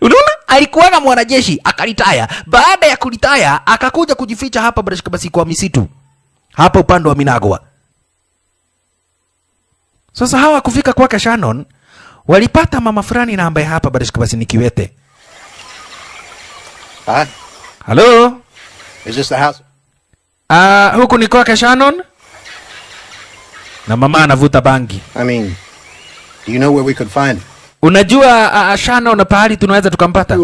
Unaona? Alikuwa mwanajeshi akalitaya. Baada ya kulitaya akakuja kujificha hapa basi kwa misitu. Hapa upande wa Minagwa. Sasa hawa kufika kwake Shannon walipata mama fulani na ambaye hapa basi ni kiwete. Hello? Is this the house? Huku ni kwake Shannon? Na mama anavuta bangi. I mean, do you know where we could find it? Unajua Shannon na pahali tunaweza tukampata?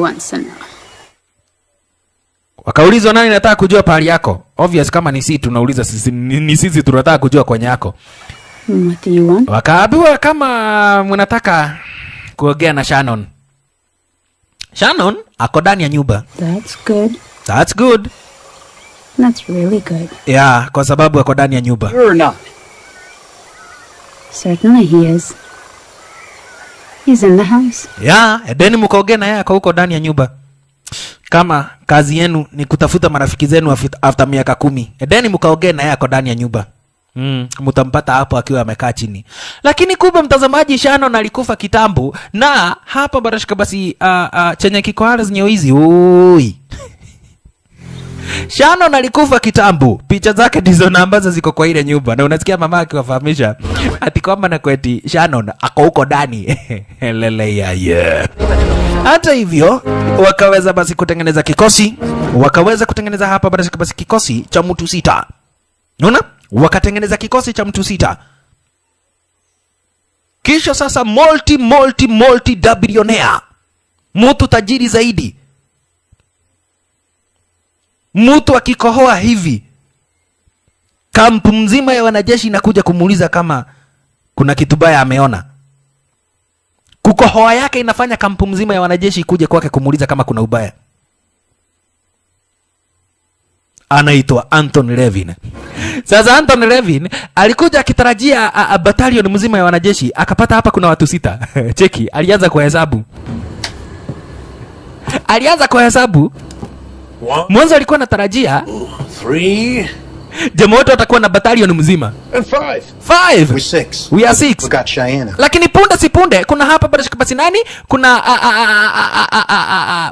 Wakaulizwa nani nataka kujua pahali yako? Obvious kama ni sisi tunauliza sisi tunataka kujua kwenye yako. What do you want? Wakaambiwa kama mnataka kuongea na Shannon. Shannon ako ndani ya nyumba. That's good. That's good. That's really good. Yeah, kwa sababu ako ndani ya nyumba. You're not. Certainly he is. He's in the house. Yeah, edeni mkaongea na yeye ako huko ndani ya nyumba. Kama kazi yenu ni kutafuta marafiki zenu after miaka 10. Edeni mkaongea na yeye ako ndani ya nyumba. Mtampata hapo akiwa amekaa chini. Lakini kumbe mtazamaji, Shannon alikufa kitambo na hapa basi chenye kikohara zenye hizi. Oi. Shannon alikufa kitambo. Picha zake ndizo na ambazo ziko kwa ile nyumba. Na unasikia mama akiwafahamisha ati kwamba na kweti Shannon ako huko ndani. Lele ya. Hata hivyo wakaweza basi kutengeneza kikosi. Wakaweza kutengeneza hapa basi kikosi cha mtu 6. Unaona? Wakatengeneza kikosi cha mtu 6. Kisha sasa multi billionaire. Mtu tajiri zaidi. Mtu akikohoa hivi kampu mzima ya wanajeshi inakuja kumuuliza kama kuna kitu baya ameona. Kukohoa yake inafanya kampu mzima ya wanajeshi kuje kwake kumuuliza kama kuna ubaya. anaitwa Anthony Levin. Sasa Anthony Levin alikuja akitarajia battalion mzima ya wanajeshi, akapata hapa kuna watu 6. Cheki, alianza kuhesabu. Mwanzo alikuwa anatarajia 3 jamaa wote watakuwa na battalion mzima. and 5. 5. We're 6. We are 6. We got Cheyenne. Lakini punde si punde kuna hapa basi nani? Kuna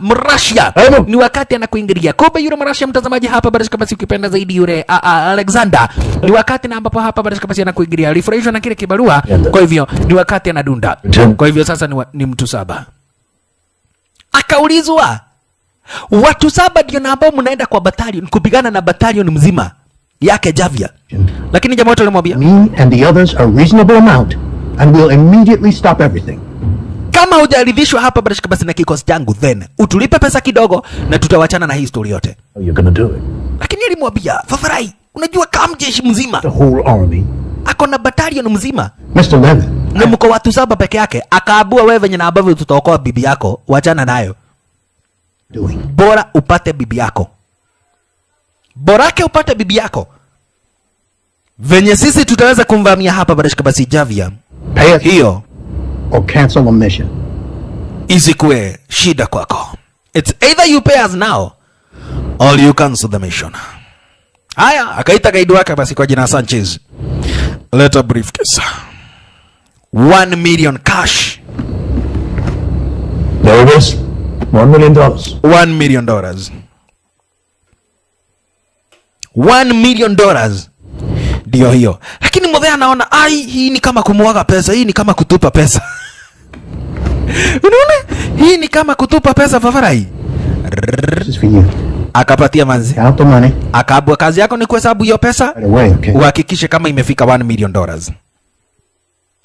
Mrashia. Ni wakati anakuingilia. Kumbe yule Mrashia mtazamaji hapa basi ukipenda zaidi yule Alexander. Ni wakati na ambapo hapa basi anakuingilia. Alifurahishwa na kile kibarua. Kwa hivyo ni wakati anadunda. Kwa hivyo sasa ni mtu 7. Akaulizwa, watu 7 ndio na ambao mnaenda kwa battalion kupigana na battalion mzima yake Javier. Lakini jamaa wote walimwambia, Me and the others a reasonable amount, and we'll immediately stop everything. kama hujaridhishwa hapa basi na kikosi changu, then utulipe pesa kidogo na tutawachana na hii story yote. You're gonna do it. Lakini alimwambia, Favarai, unajua kama jeshi mzima The whole army. ako na battalion mzima Mr. Levin, na mko watu 7 peke yake, akaabua wewe venye na ambavyo tutaokoa bibi yako, wachana nayo. doing. Bora upate bibi yako. Borake upate bibi yako. Venye sisi tutaweza kumvamia hapa basi Javier. Pay it Hiyo or cancel the mission. isikue shida kwako. It's either you pay us now or you cancel the mission. Haya, akaita gaidi wake basi kwa jina Sanchez. Let a briefcase. 1 million cash. There it is. $1 million. $1 million. $1 million. Ndio hiyo. Lakini mzee anaona hii ni kama kumwaga pesa, hii ni kama kutupa pesa. Unaona? Hii ni kama kutupa pesa Favarai. This is for you. Akapatia manzi. Count the money Akaabua kazi yako ni kuhesabu hiyo pesa. right away, okay? Uhakikishe kama imefika $1 million.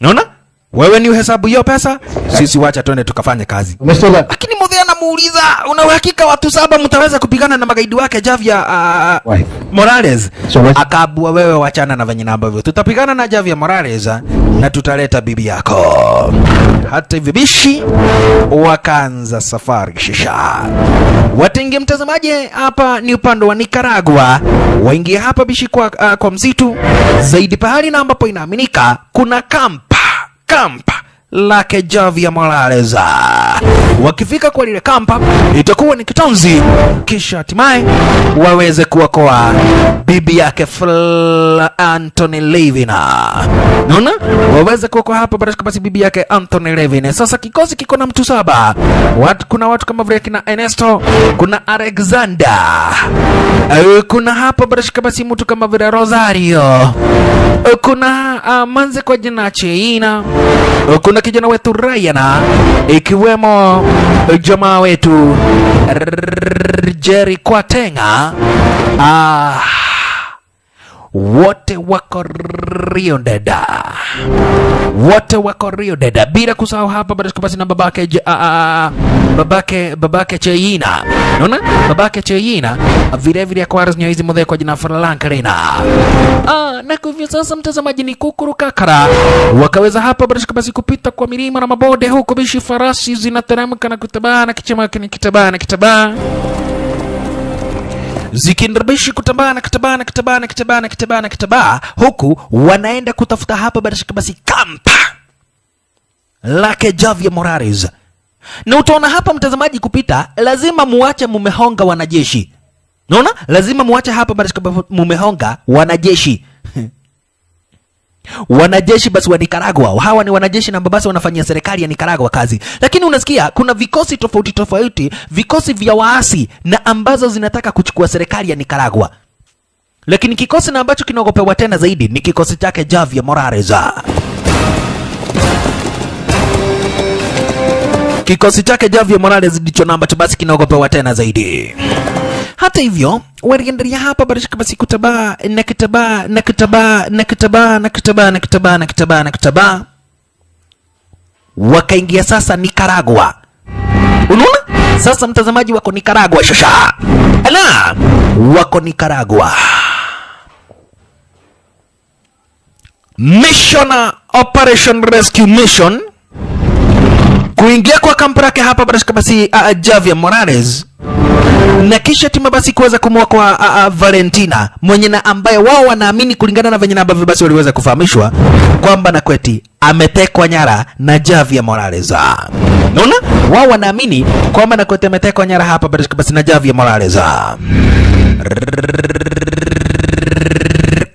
Unaona? Wewe ni uhesabu hiyo pesa, sisi wacha twende tukafanye kazi. Mr. Levin, Lakini mzee anamuuliza, una uhakika watu 7 mtaweza kupigana na magaidi wake Javier Why? Morales? So let's- Akaabua, wewe wachana na venye ambavyo tutapigana na Javier Morales na tutaleta bibi yako. Hata hivyo bishi wakaanza safari shisha. Watingi mtazamaji, hapa ni upande wa Nicaragua. Waingia hapa bishi kwa msitu zaidi, pahali na ambapo inaaminika kuna kampa lake Javier Morales. Wakifika kwa lile kampa itakuwa ni kitanzi, kisha hatimaye waweze kuokoa bibi yake Anthony Levin. Naona waweze kuokoa hapa basi bibi yake Anthony Levin. Sasa kikosi kiko na mtu 7. Kuna watu kama vile kina Ernesto, kuna Alexander, kuna hapa basi mtu kama vile Rosario, kuna manze kwa jina Cheina, kuna kijana wetu Ryan, ikiwemo jamaa wetu Jerry Kwatenga. Wote wako Rio Deda. Bila kusahau hapa basi na babake Cheina. Unaona? Babake Cheina vile vile kwa rasmi hizi modhe kwa jina Franklina. Na kwa hivyo sasa mtazamaji ni kukurukakara. Wakaweza hapa basi kupita kwa milima na mabonde, huko bishi farasi zinateremka na kutabana kitabana. Zikindarbishi kutabana huku wanaenda kutafuta hapa basi kampa lake Javier Morales. Na utaona hapa mtazamaji kupita lazima muache mumehonga wanajeshi. Unaona? Lazima muache hapa basi mumehonga wanajeshi. Wanajeshi basi wa Nicaragua. Hawa ni wanajeshi na basi wanafanyia serikali ya Nicaragua kazi. Lakini unasikia kuna vikosi tofauti, vikosi vya waasi na ambazo zinataka kuchukua serikali ya Nicaragua. Lakini kikosi na ambacho kinaogopewa tena zaidi ni kikosi chake Javier Morales. Kikosi chake Javier Morales ndicho na ambacho basi kinaogopewa tena zaidi. Hata hivyo waliendelea hapa basi kutabaa. Wakaingia sasa Nicaragua. Unaona? Sasa mtazamaji wako Nicaragua shasha. Ala! Wako Nicaragua. Mission Operation Rescue Mission. Kuingia kwa kampu lake hapa basi Javier Morales na kisha tima basi kuweza kumwokoa Valentina mwenye na ambaye wao wanaamini kulingana na venye ambavyo basi waliweza kufahamishwa kwamba Nakweti ametekwa nyara na Javier Morales. Unaona? Wao wanaamini kwamba Nakweti ametekwa nyara hapa basi na Javier Morales.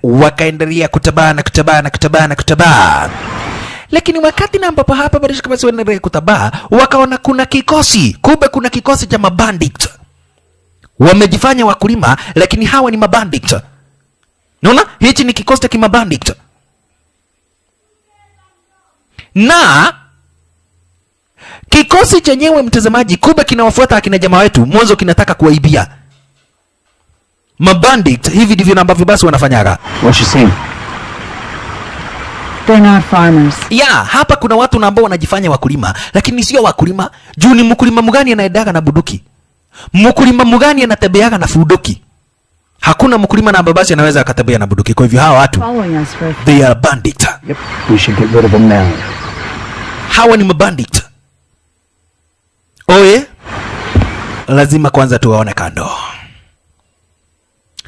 Wakaendelea kutabana. Lakini wakati na ambapo hapa basi wanaendelea kutabaa, wakaona kuna kikosi, kumbe kuna kikosi cha mabandit. Wamejifanya wakulima lakini hawa ni mabandit. Unaona? Hichi ni kikosi cha kimabandit. Na kikosi chenyewe mtazamaji, kumbe kinawafuata akina jamaa wetu, mwanzo kinataka kuwaibia. Mabandit hivi ndivyo ambavyo basi wanafanyaga. What you saying? They're not farmers. Hapa kuna watu ambao wanajifanya wakulima lakini sio wakulima. Juu ni mkulima mgani anaedaga na buduki? Mkulima mgani anatembeaga na fudoki? Hakuna mkulima na basi anaweza akatembea na buduki. Kwa hivyo hawa watu they are bandit. Yep, we should get rid of them now. Hawa ni mabandit. Oye, lazima kwanza tuwaone kando.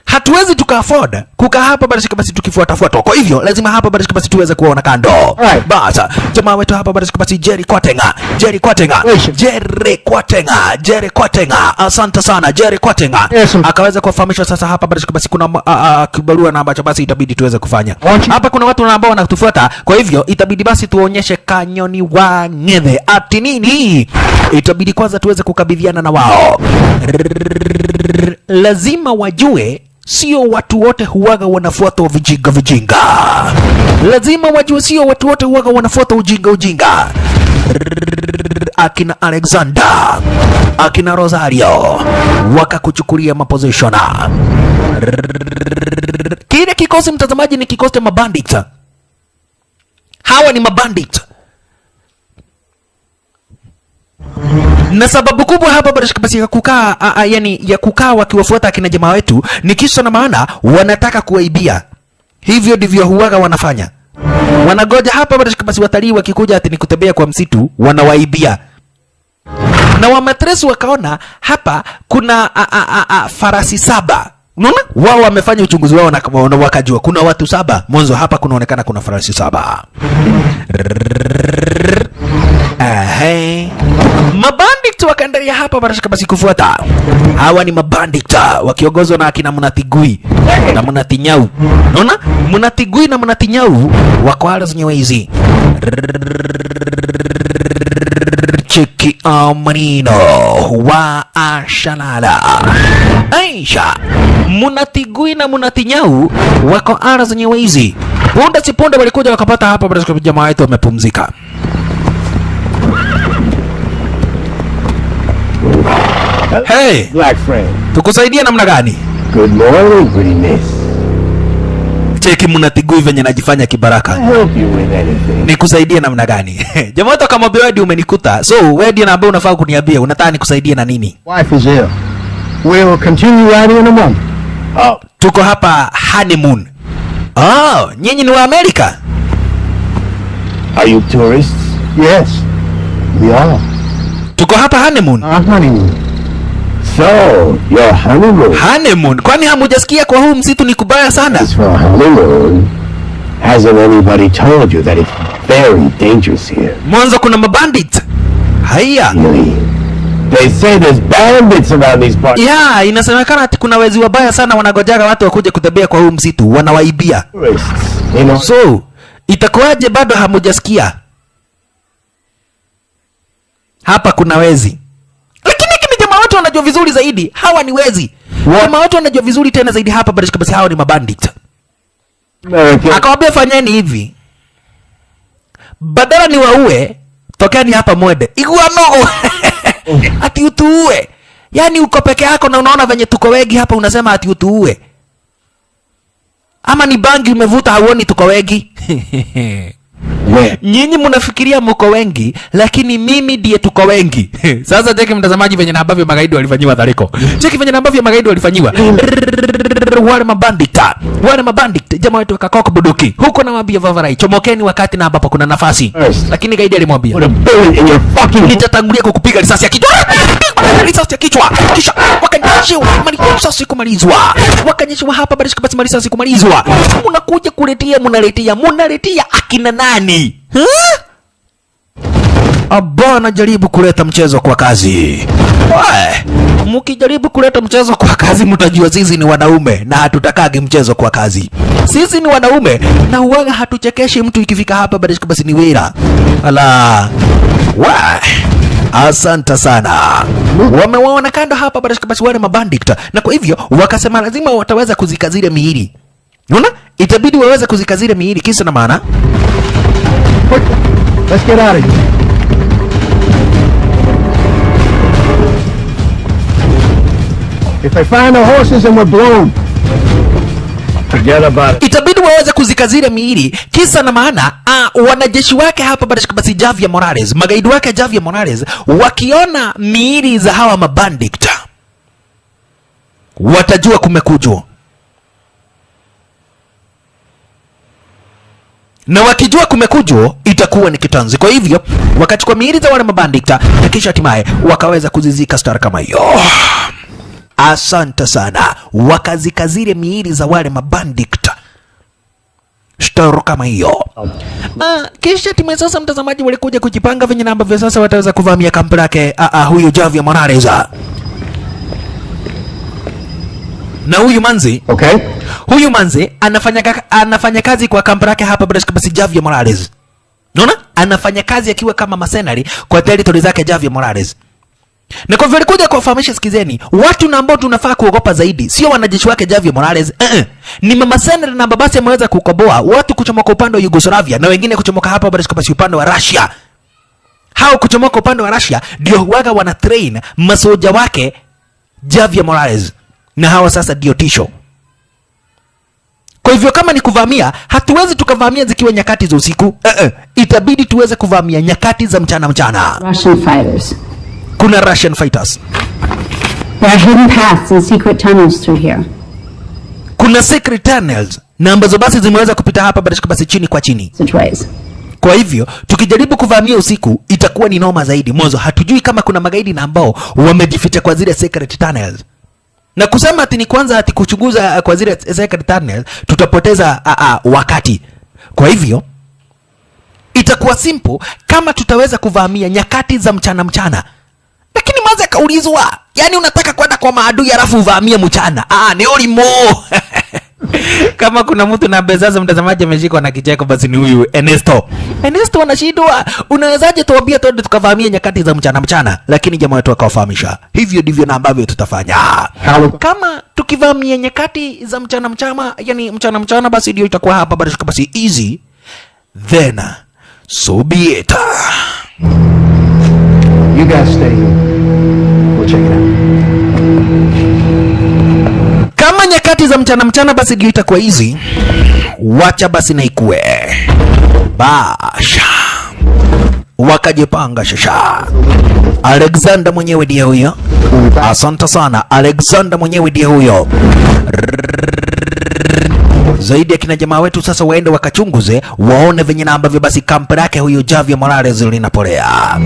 Hatuwezi tuka-afford kukaa hapa basi tukifuata. Kwa hivyo lazima hapa basi tuweze kuona kando. Basa jamaa wetu hapa basi Jerry Quatenga. Asante sana Jerry Quatenga. Akaweza kufahamishwa sasa hapa basi kuna kibarua na ambacho basi itabidi tuweze kufanya. Hapa kuna watu ambao wanatufuata. Kwa hivyo itabidi basi tuonyeshe kanyoni wa ng'ethe. Ati nini? Itabidi kwanza tuweze kukabidhiana na wao. Lazima wajue sio watu wote huwaga wanafuata vijinga. Lazima wajue sio watu wote huwaga wanafuata ujinga. Akina Alexander, akina Rosario wakakuchukulia maposition. Kile kikosi mtazamaji ni kikosi cha mabandit. Hawa ni mabandit. Na sababu kubwa hapa basi ya kukaa ya kukaa wakiwafuata akina jamaa wetu ni kisa na maana wanataka kuwaibia. Hivyo ndivyo huwaga wanafanya. Wanagoja hapa basi watalii wakikuja ati ni kutembea kwa msitu wanawaibia. Na wamatresi wakaona hapa kuna farasi 7. Unaona? Wao wamefanya uchunguzi wao na wakajua kuna watu 7. Mwanzo hapa kunaonekana kuna farasi 7. Mabandit wakaendelea hapa basi kufuata. Hawa ni mabandit wakiongozwa na akina Mnatigui na Mnatinyau. Unaona? Mnatigui na Mnatinyau wako hala zenyewe hizi. Cheki manino wa ashalala. Aisha, Mnatigui na Mnatinyau wako hala zenyewe hizi. Punde si punde walikuja wakapata hapa basi jamaa wetu wamepumzika. Hey, Black friend. tukusaidia namna gani? Good morning, pretty miss. Cheki Mnatigui venye najifanya kibaraka. Help you with anything. Nikusaidie namna gani? Jamaa wetu akamwambia wewe umenikuta. So wewe ndiye ambaye unafaa kuniambia unataka nikusaidie na nini? Wife is ill. We'll continue riding in a month. Oh, Tuko hapa honeymoon. Oh, nyinyi ni wa Amerika? are you tourists? Yes, we are. Tuko hapa honeymoon. Honeymoon. So, your honeymoon Honeymoon? Kwani hamujasikia kwa huu msitu ni kubaya sana? is for a honeymoon. Hasn't anybody told you that it's very dangerous here? Mwanzo kuna mabandit. Haya. Really? They say there's bandits around these parts. Inasemekana ati kuna wezi wabaya sana wanagojaga watu wakuje kutembea kwa huu msitu, wanawaibia. Tourists, you know. So, itakuwaje bado hamujasikia? Hapa kuna wezi. Lakini jamaa watu wanajua vizuri zaidi. Hawa ni wezi. Jamaa watu wanajua vizuri tena zaidi hapa basi hawa ni mabandit. American. Akawambia fanyeni hivi. Badala ni waue, tokeni hapa mwende. Igua nogo. Ati utuue. Yani uko peke yako na unaona venye tuko wengi hapa unasema ati utuue. Ama ni bangi umevuta hauoni tuko wengi. Nyinyi mnafikiria mko wengi, lakini mimi ndiye tuko wengi. Sasa cheki mtazamaji venye na ambavyo magaidi walifanyiwa Dhariko. Cheki venye na ambavyo magaidi walifanyiwa. Wale mabandit jamaa wetu wakakoko buduki. Huko na wambia Vavarai, chomokeni wakati na ambapo kuna nafasi. Lakini gaidi alimwambia, nitatangulia kukupiga risasi ya kichwa. Risasi ya kichwa. Kisha wakanyeshewa risasi kumalizwa. Wakanyeshewa hapa basi risasi kumalizwa. Mnakuja munaletea akina nani? Abana jaribu kuleta mchezo kwa kazi. Mkijaribu kuleta mchezo kwa kazi mtajua sisi ni wanaume na hatutakagi mchezo kwa kazi. Sisi ni wanaume na huwaga hatuchekeshi mtu ikifika hapa basi ni wira. Ala. Asante sana. Wamewaona kando hapa basi wale mabandit, na kwa hivyo wakasema lazima wataweza kuzikazile miili. Unaona? Itabidi waweze kuzikazile miili kisa na maana. Let's get out of here. If they find the horses and we're blown, forget about it. Itabidi waweze kuzikazile miili kisa na maana wanajeshi wake hapa basi Javier Morales, magaidi wake Javier Morales wakiona miili za hawa mabandit watajua kumekujwa. Na wakijua kumekujwa itakuwa ni kitanzi. Kwa hivyo wakachukua miili za wale mabandit na kisha hatimaye wakaweza kuzizika star kama hiyo. Asante sana. Wakazikazile miili za wale mabandit star kama hiyo. Kisha hatimaye sasa mtazamaji walikuja kujipanga venye na ambavyo sasa wataweza kuvamia kambi lake huyu Javier Morales. Na huyu manzi, huyu manzi anafanya kazi kwa kambi lake hapa basi Javier Morales. Unaona? Anafanya kazi akiwa kama mercenary kwa territory zake Javier Morales. Na kwa hivyo alikuja kuwafahamisha, sikizeni, watu na ambao tunafaa kuogopa zaidi sio wanajeshi wake Javier Morales, ni mercenary na babasi ameweza kukoboa watu kuchomoka upande wa Yugoslavia na wengine kuchomoka hapa basi upande wa Russia. Hao kuchomoka upande wa Russia ndio huaga wana train masoja wake Javier Morales. Na hawa sasa ndio tisho. Kwa hivyo kama ni kuvamia, hatuwezi tukavamia zikiwa nyakati za usiku. Itabidi tuweze kuvamia nyakati za mchana. Russian fighters. Kuna Russian fighters. There are hidden paths and secret tunnels through here. Kuna secret tunnels na ambazo basi zimeweza kupita hapa basi chini kwa chini. Kwa hivyo tukijaribu kuvamia usiku itakuwa ni noma zaidi. Mwanzo hatujui kama kuna magaidi na ambao wamejificha kwa zile secret tunnels. Na kusema ati ni kwanza ati kuchunguza kwa zile secret tunnels tutapoteza wakati. Kwa hivyo itakuwa simple kama tutaweza kuvamia nyakati za mchana. Lakini maza akaulizwa, yani unataka kwenda kwa maadui alafu uvamie mchana? Ni olimo. Kama kuna mtu na bezaza mtazamaji ameshikwa na kicheko basi ni huyu Ernesto. Ernesto anashindwa, unawezaje tuambia twende tukavamia nyakati za mchana? Lakini jamaa wetu akawafahamisha, hivyo ndivyo na ambavyo tutafanya. Kama tukivamia nyakati za mchana, yani mchana basi ndio itakuwa hapa basi easy. Then so be it. You guys stay here. We'll check it out. Kama nyakati za mchana basi ndio itakuwa hizi, wacha basi na ikue. Basha. Wakajipanga shasha. Alexander mwenyewe ndiye huyo. Asante sana. Alexander mwenyewe ndiye huyo. Zaidi ya kina jamaa wetu sasa waende wakachunguze, waone venye na ambavyo basi kampi lake huyo Javier Morales linapolea.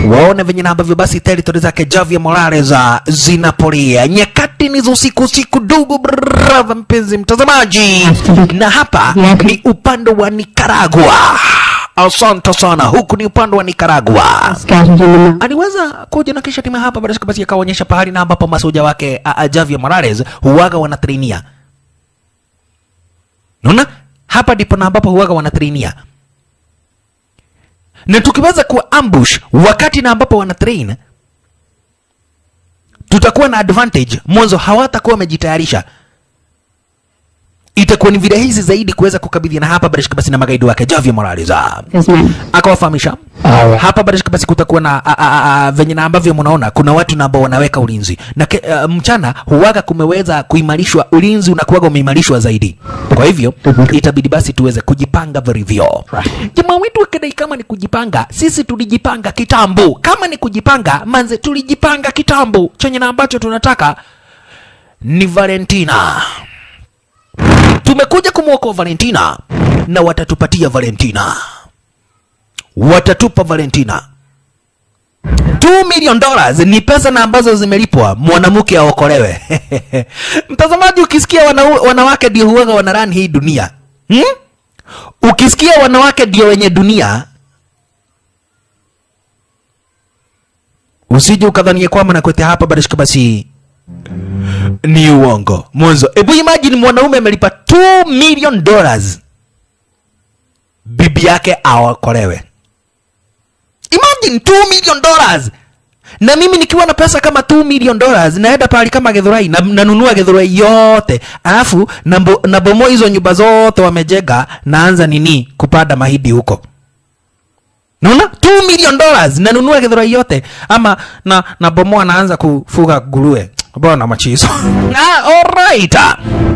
Waone venye na ambavyo basi territory zake Javier Morales zinapolea. Nyakati ni za usiku dugu brava mpenzi mtazamaji. Na hapa ni upande wa Nicaragua. Asante sana, huku ni upande wa Nicaragua. Aliweza kuja na kisha timu hapa basi akaonyesha pahali na ambapo masoja wake Javier Morales huaga wanatrainia. Unaona? Hapa ndipo na ambapo huaga wanatrainia. Na tukiweza kuwa ambush wakati na ambapo wanatrain, tutakuwa na advantage. Mwanzo hawatakuwa wamejitayarisha. itakuwa ni virahisi zaidi kuweza kukabidhiana hapa barishika basi na magaidi wake Javier Morales. Akawafahamisha hapa barishika basi kutakuwa na venye na ambavyo mnaona kuna watu ambao wanaweka ulinzi na mchana huwaga kumeweza kuimarishwa, ulinzi unakuwa umeimarishwa zaidi. Kwa hivyo itabidi basi tuweze kujipanga vilivyo. Jamaa wetu wakidai kama ni kujipanga, sisi tulijipanga kitambo. Kama ni kujipanga, manze tulijipanga kitambo. Chenye na ambacho tunataka ni Valentina. Tumekuja kumwokoa Valentina na watatupatia Valentina. Watatupa Valentina. $2 million ni pesa na ambazo zimelipwa mwanamke aokolewe. Mtazamaji, ukisikia wanawake ndio huwaga wanarani hii dunia. Ukisikia wanawake ndio wenye dunia, usije ukadhania kwamba nakuletea hapa barishika basi ni uongo. Mwanzo, hebu imagine mwanaume amelipa $2 million bibi yake aokolewe. Imagine $2 million. Na mimi nikiwa na pesa kama $2 million naenda pale kama Githurai na nanunua Githurai yote. Alafu na bomoa hizo nyumba zote wamejega, naanza nini kupanda mahidi huko. Naona $2 million nanunua Githurai yote, ama na bomoa naanza kufuga nguruwe. Bwana machizo. Alright.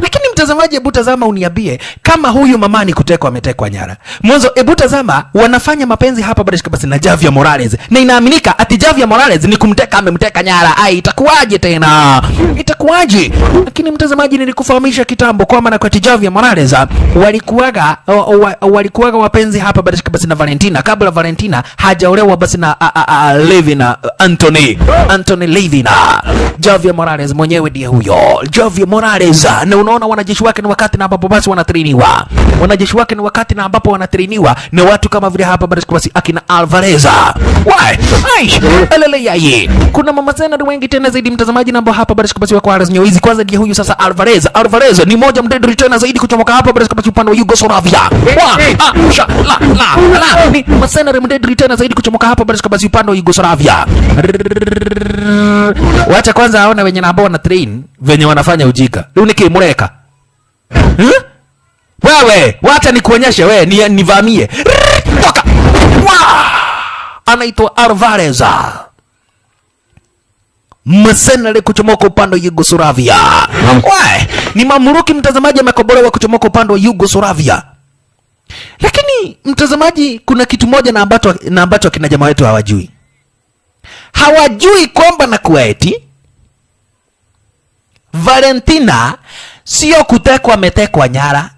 Lakini mtazamaji, hebu tazama uniambie kama huyu mama ni kutekwa ametekwa nyara. Mwanzo hebu tazama wanafanya mapenzi hapa barishika basi na Javier Morales. Na inaaminika ati Javier Morales ni kumteka amemteka nyara. Itakuwaje tena? Itakuwaje? Lakini mtazamaji, nilikufahamisha kitambo kwamba na kwa Javier Morales walikuwaga wapenzi hapa barishika basi na Valentina kabla Valentina hajaolewa basi na Levina Anthony Levina. Javier Morales mwenyewe ndiye huyo Javier Morales. Na unaona wanajeshi wake ni wakati na ambapo basi wanatrainiwa. Wanajeshi wake ni wakati na ambapo wanatrainiwa na watu kama vile hapa basi akina Alvarez. Alele. Kuna mama tena wengi tena zaidi mtazamaji na ambao hapa basi wako Arsenal hizi. Kwanza ndiye huyu sasa Alvarez ni moja mdedri tena zaidi kuchomoka hapa basi upande wa Yugoslavia. Ni masena mdedri tena zaidi kuchomoka hapa basi upande wa Yugoslavia. Wacha kwanza aona wenye ambao wana train venye wanafanya ujika. Leo nikimureka. Wewe, wacha nikuonyeshe wewe nivamie. Toka. Anaitwa Alvarez. Mercenary kuchomoka upande wa Yugoslavia. Ni mamluki mtazamaji amekobolewa kuchomoka upande wa Yugoslavia. Lakini mtazamaji, kuna kitu moja na ambacho kina jamaa wetu hawajui. Hawajui kwamba na kueti Valentina sio kutekwa ametekwa nyara.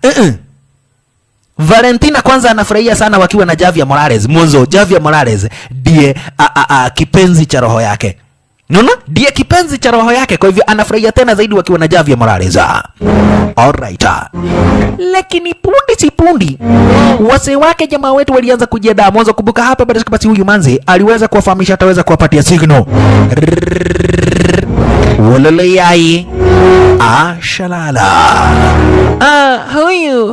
Valentina kwanza anafurahia sana wakiwa na Javier Morales. Mwanzo Javier Morales ndiye kipenzi cha roho yake. Unaona? Ndiye kipenzi cha roho yake, kwa hivyo anafurahia tena zaidi wakiwa na Javier Morales. Alright. Lakini pundi wase wake jamaa wetu walianza kujiandaa. Mwanzo kumbuka hapa basi huyu manzi aliweza kuwafahamisha ataweza kuwapatia signal. Walele shalala.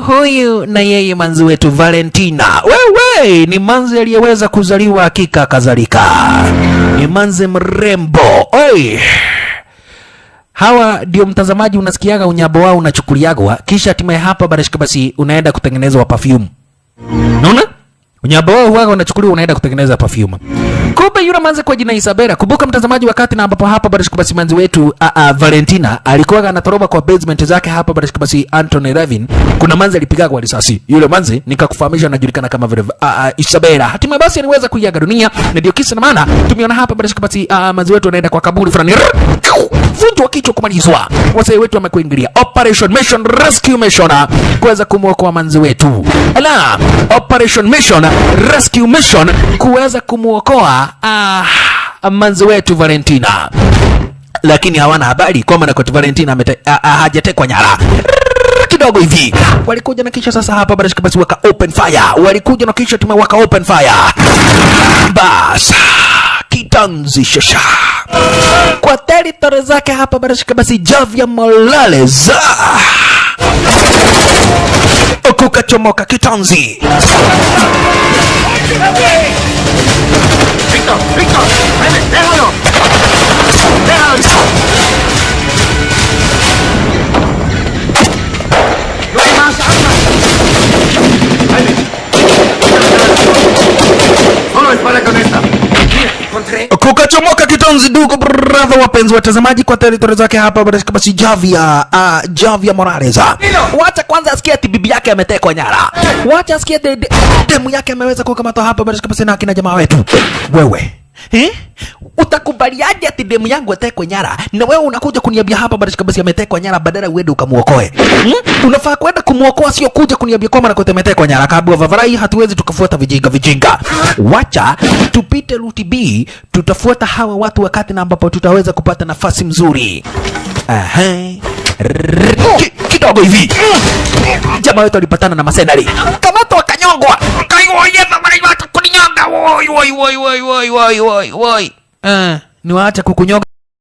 Huyu na yeye manzi wetu Valentina. Wewe ni manzi aliyeweza kuzaliwa hakika kadhalika. Ni manzi mrembo. Hawa ndio mtazamaji unasikiaga unyabo wao unachukuliagwa kisha hatimaye hapa barashika basi unaenda kutengenezwa perfume. Unaona? Unyabo wao huaga unachukuliwa unaenda kutengeneza perfume. Kumbe yule manzi kwa jina Isabella. Kumbuka mtazamaji, wakati na ambapo hapa barashika basi manzi wetu Valentina alikuwa anatoroba kwa basement zake hapa barashika basi Anthony Levin. Kuna manzi alipiga kwa risasi. Yule manzi nikakufahamisha anajulikana kama vile Isabella. Hatimaye basi aliweza kuiaga dunia na ndio kisa na maana tumeona hapa barashika basi manzi wetu anaenda kwa kaburi fulani. Vunjwa kichwa kumalizwa. Wasee wetu wamekuingilia Operation Mission Rescue Mission kuweza kumuokoa manzi wetu. Ala, Operation Mission Rescue Mission kuweza kumuokoa manzi wetu Valentina. Lakini hawana habari kwamba na kwa Valentina hajatekwa nyara. Kidogo hivi walikuja na kisha sasa hapa barashika basi waka open fire. Walikuja na kisha tumewaka open fire. Bas kitanzi shasha kwa territory zake hapa barashika basi Javier Morales. Kukachomoka kitanzi. Victor, déjalo. Inachomoka kitonzi ndugu brother wapenzi watazamaji kwa territory zake hapa basi Javier Morales. Wacha kwanza asikie ati bibi yake ametekwa nyara. Wacha asikie demu yake ameweza kukamatwa hapa basi na kina jamaa wetu. Wewe utakubaliaje ati demu yangu atekwe nyara na wewe unakuja kuniambia hapa basi ametekwa nyara badala uende ukamuokoe? Unafaa kwenda kumuokoa, sio kuja kuniambia kwamba nakote ametekwa nyara. Kabla Vavarai hatuwezi tukafuata vijinga. Wacha tupite route B, tutafuata hawa watu wakati na ambapo tutaweza kupata nafasi mzuri. Kidogo hivi jamaa wetu alipatana na masenari, kamato wakanyongwa, kuninyonga. Woi ni waacha kukunyonga.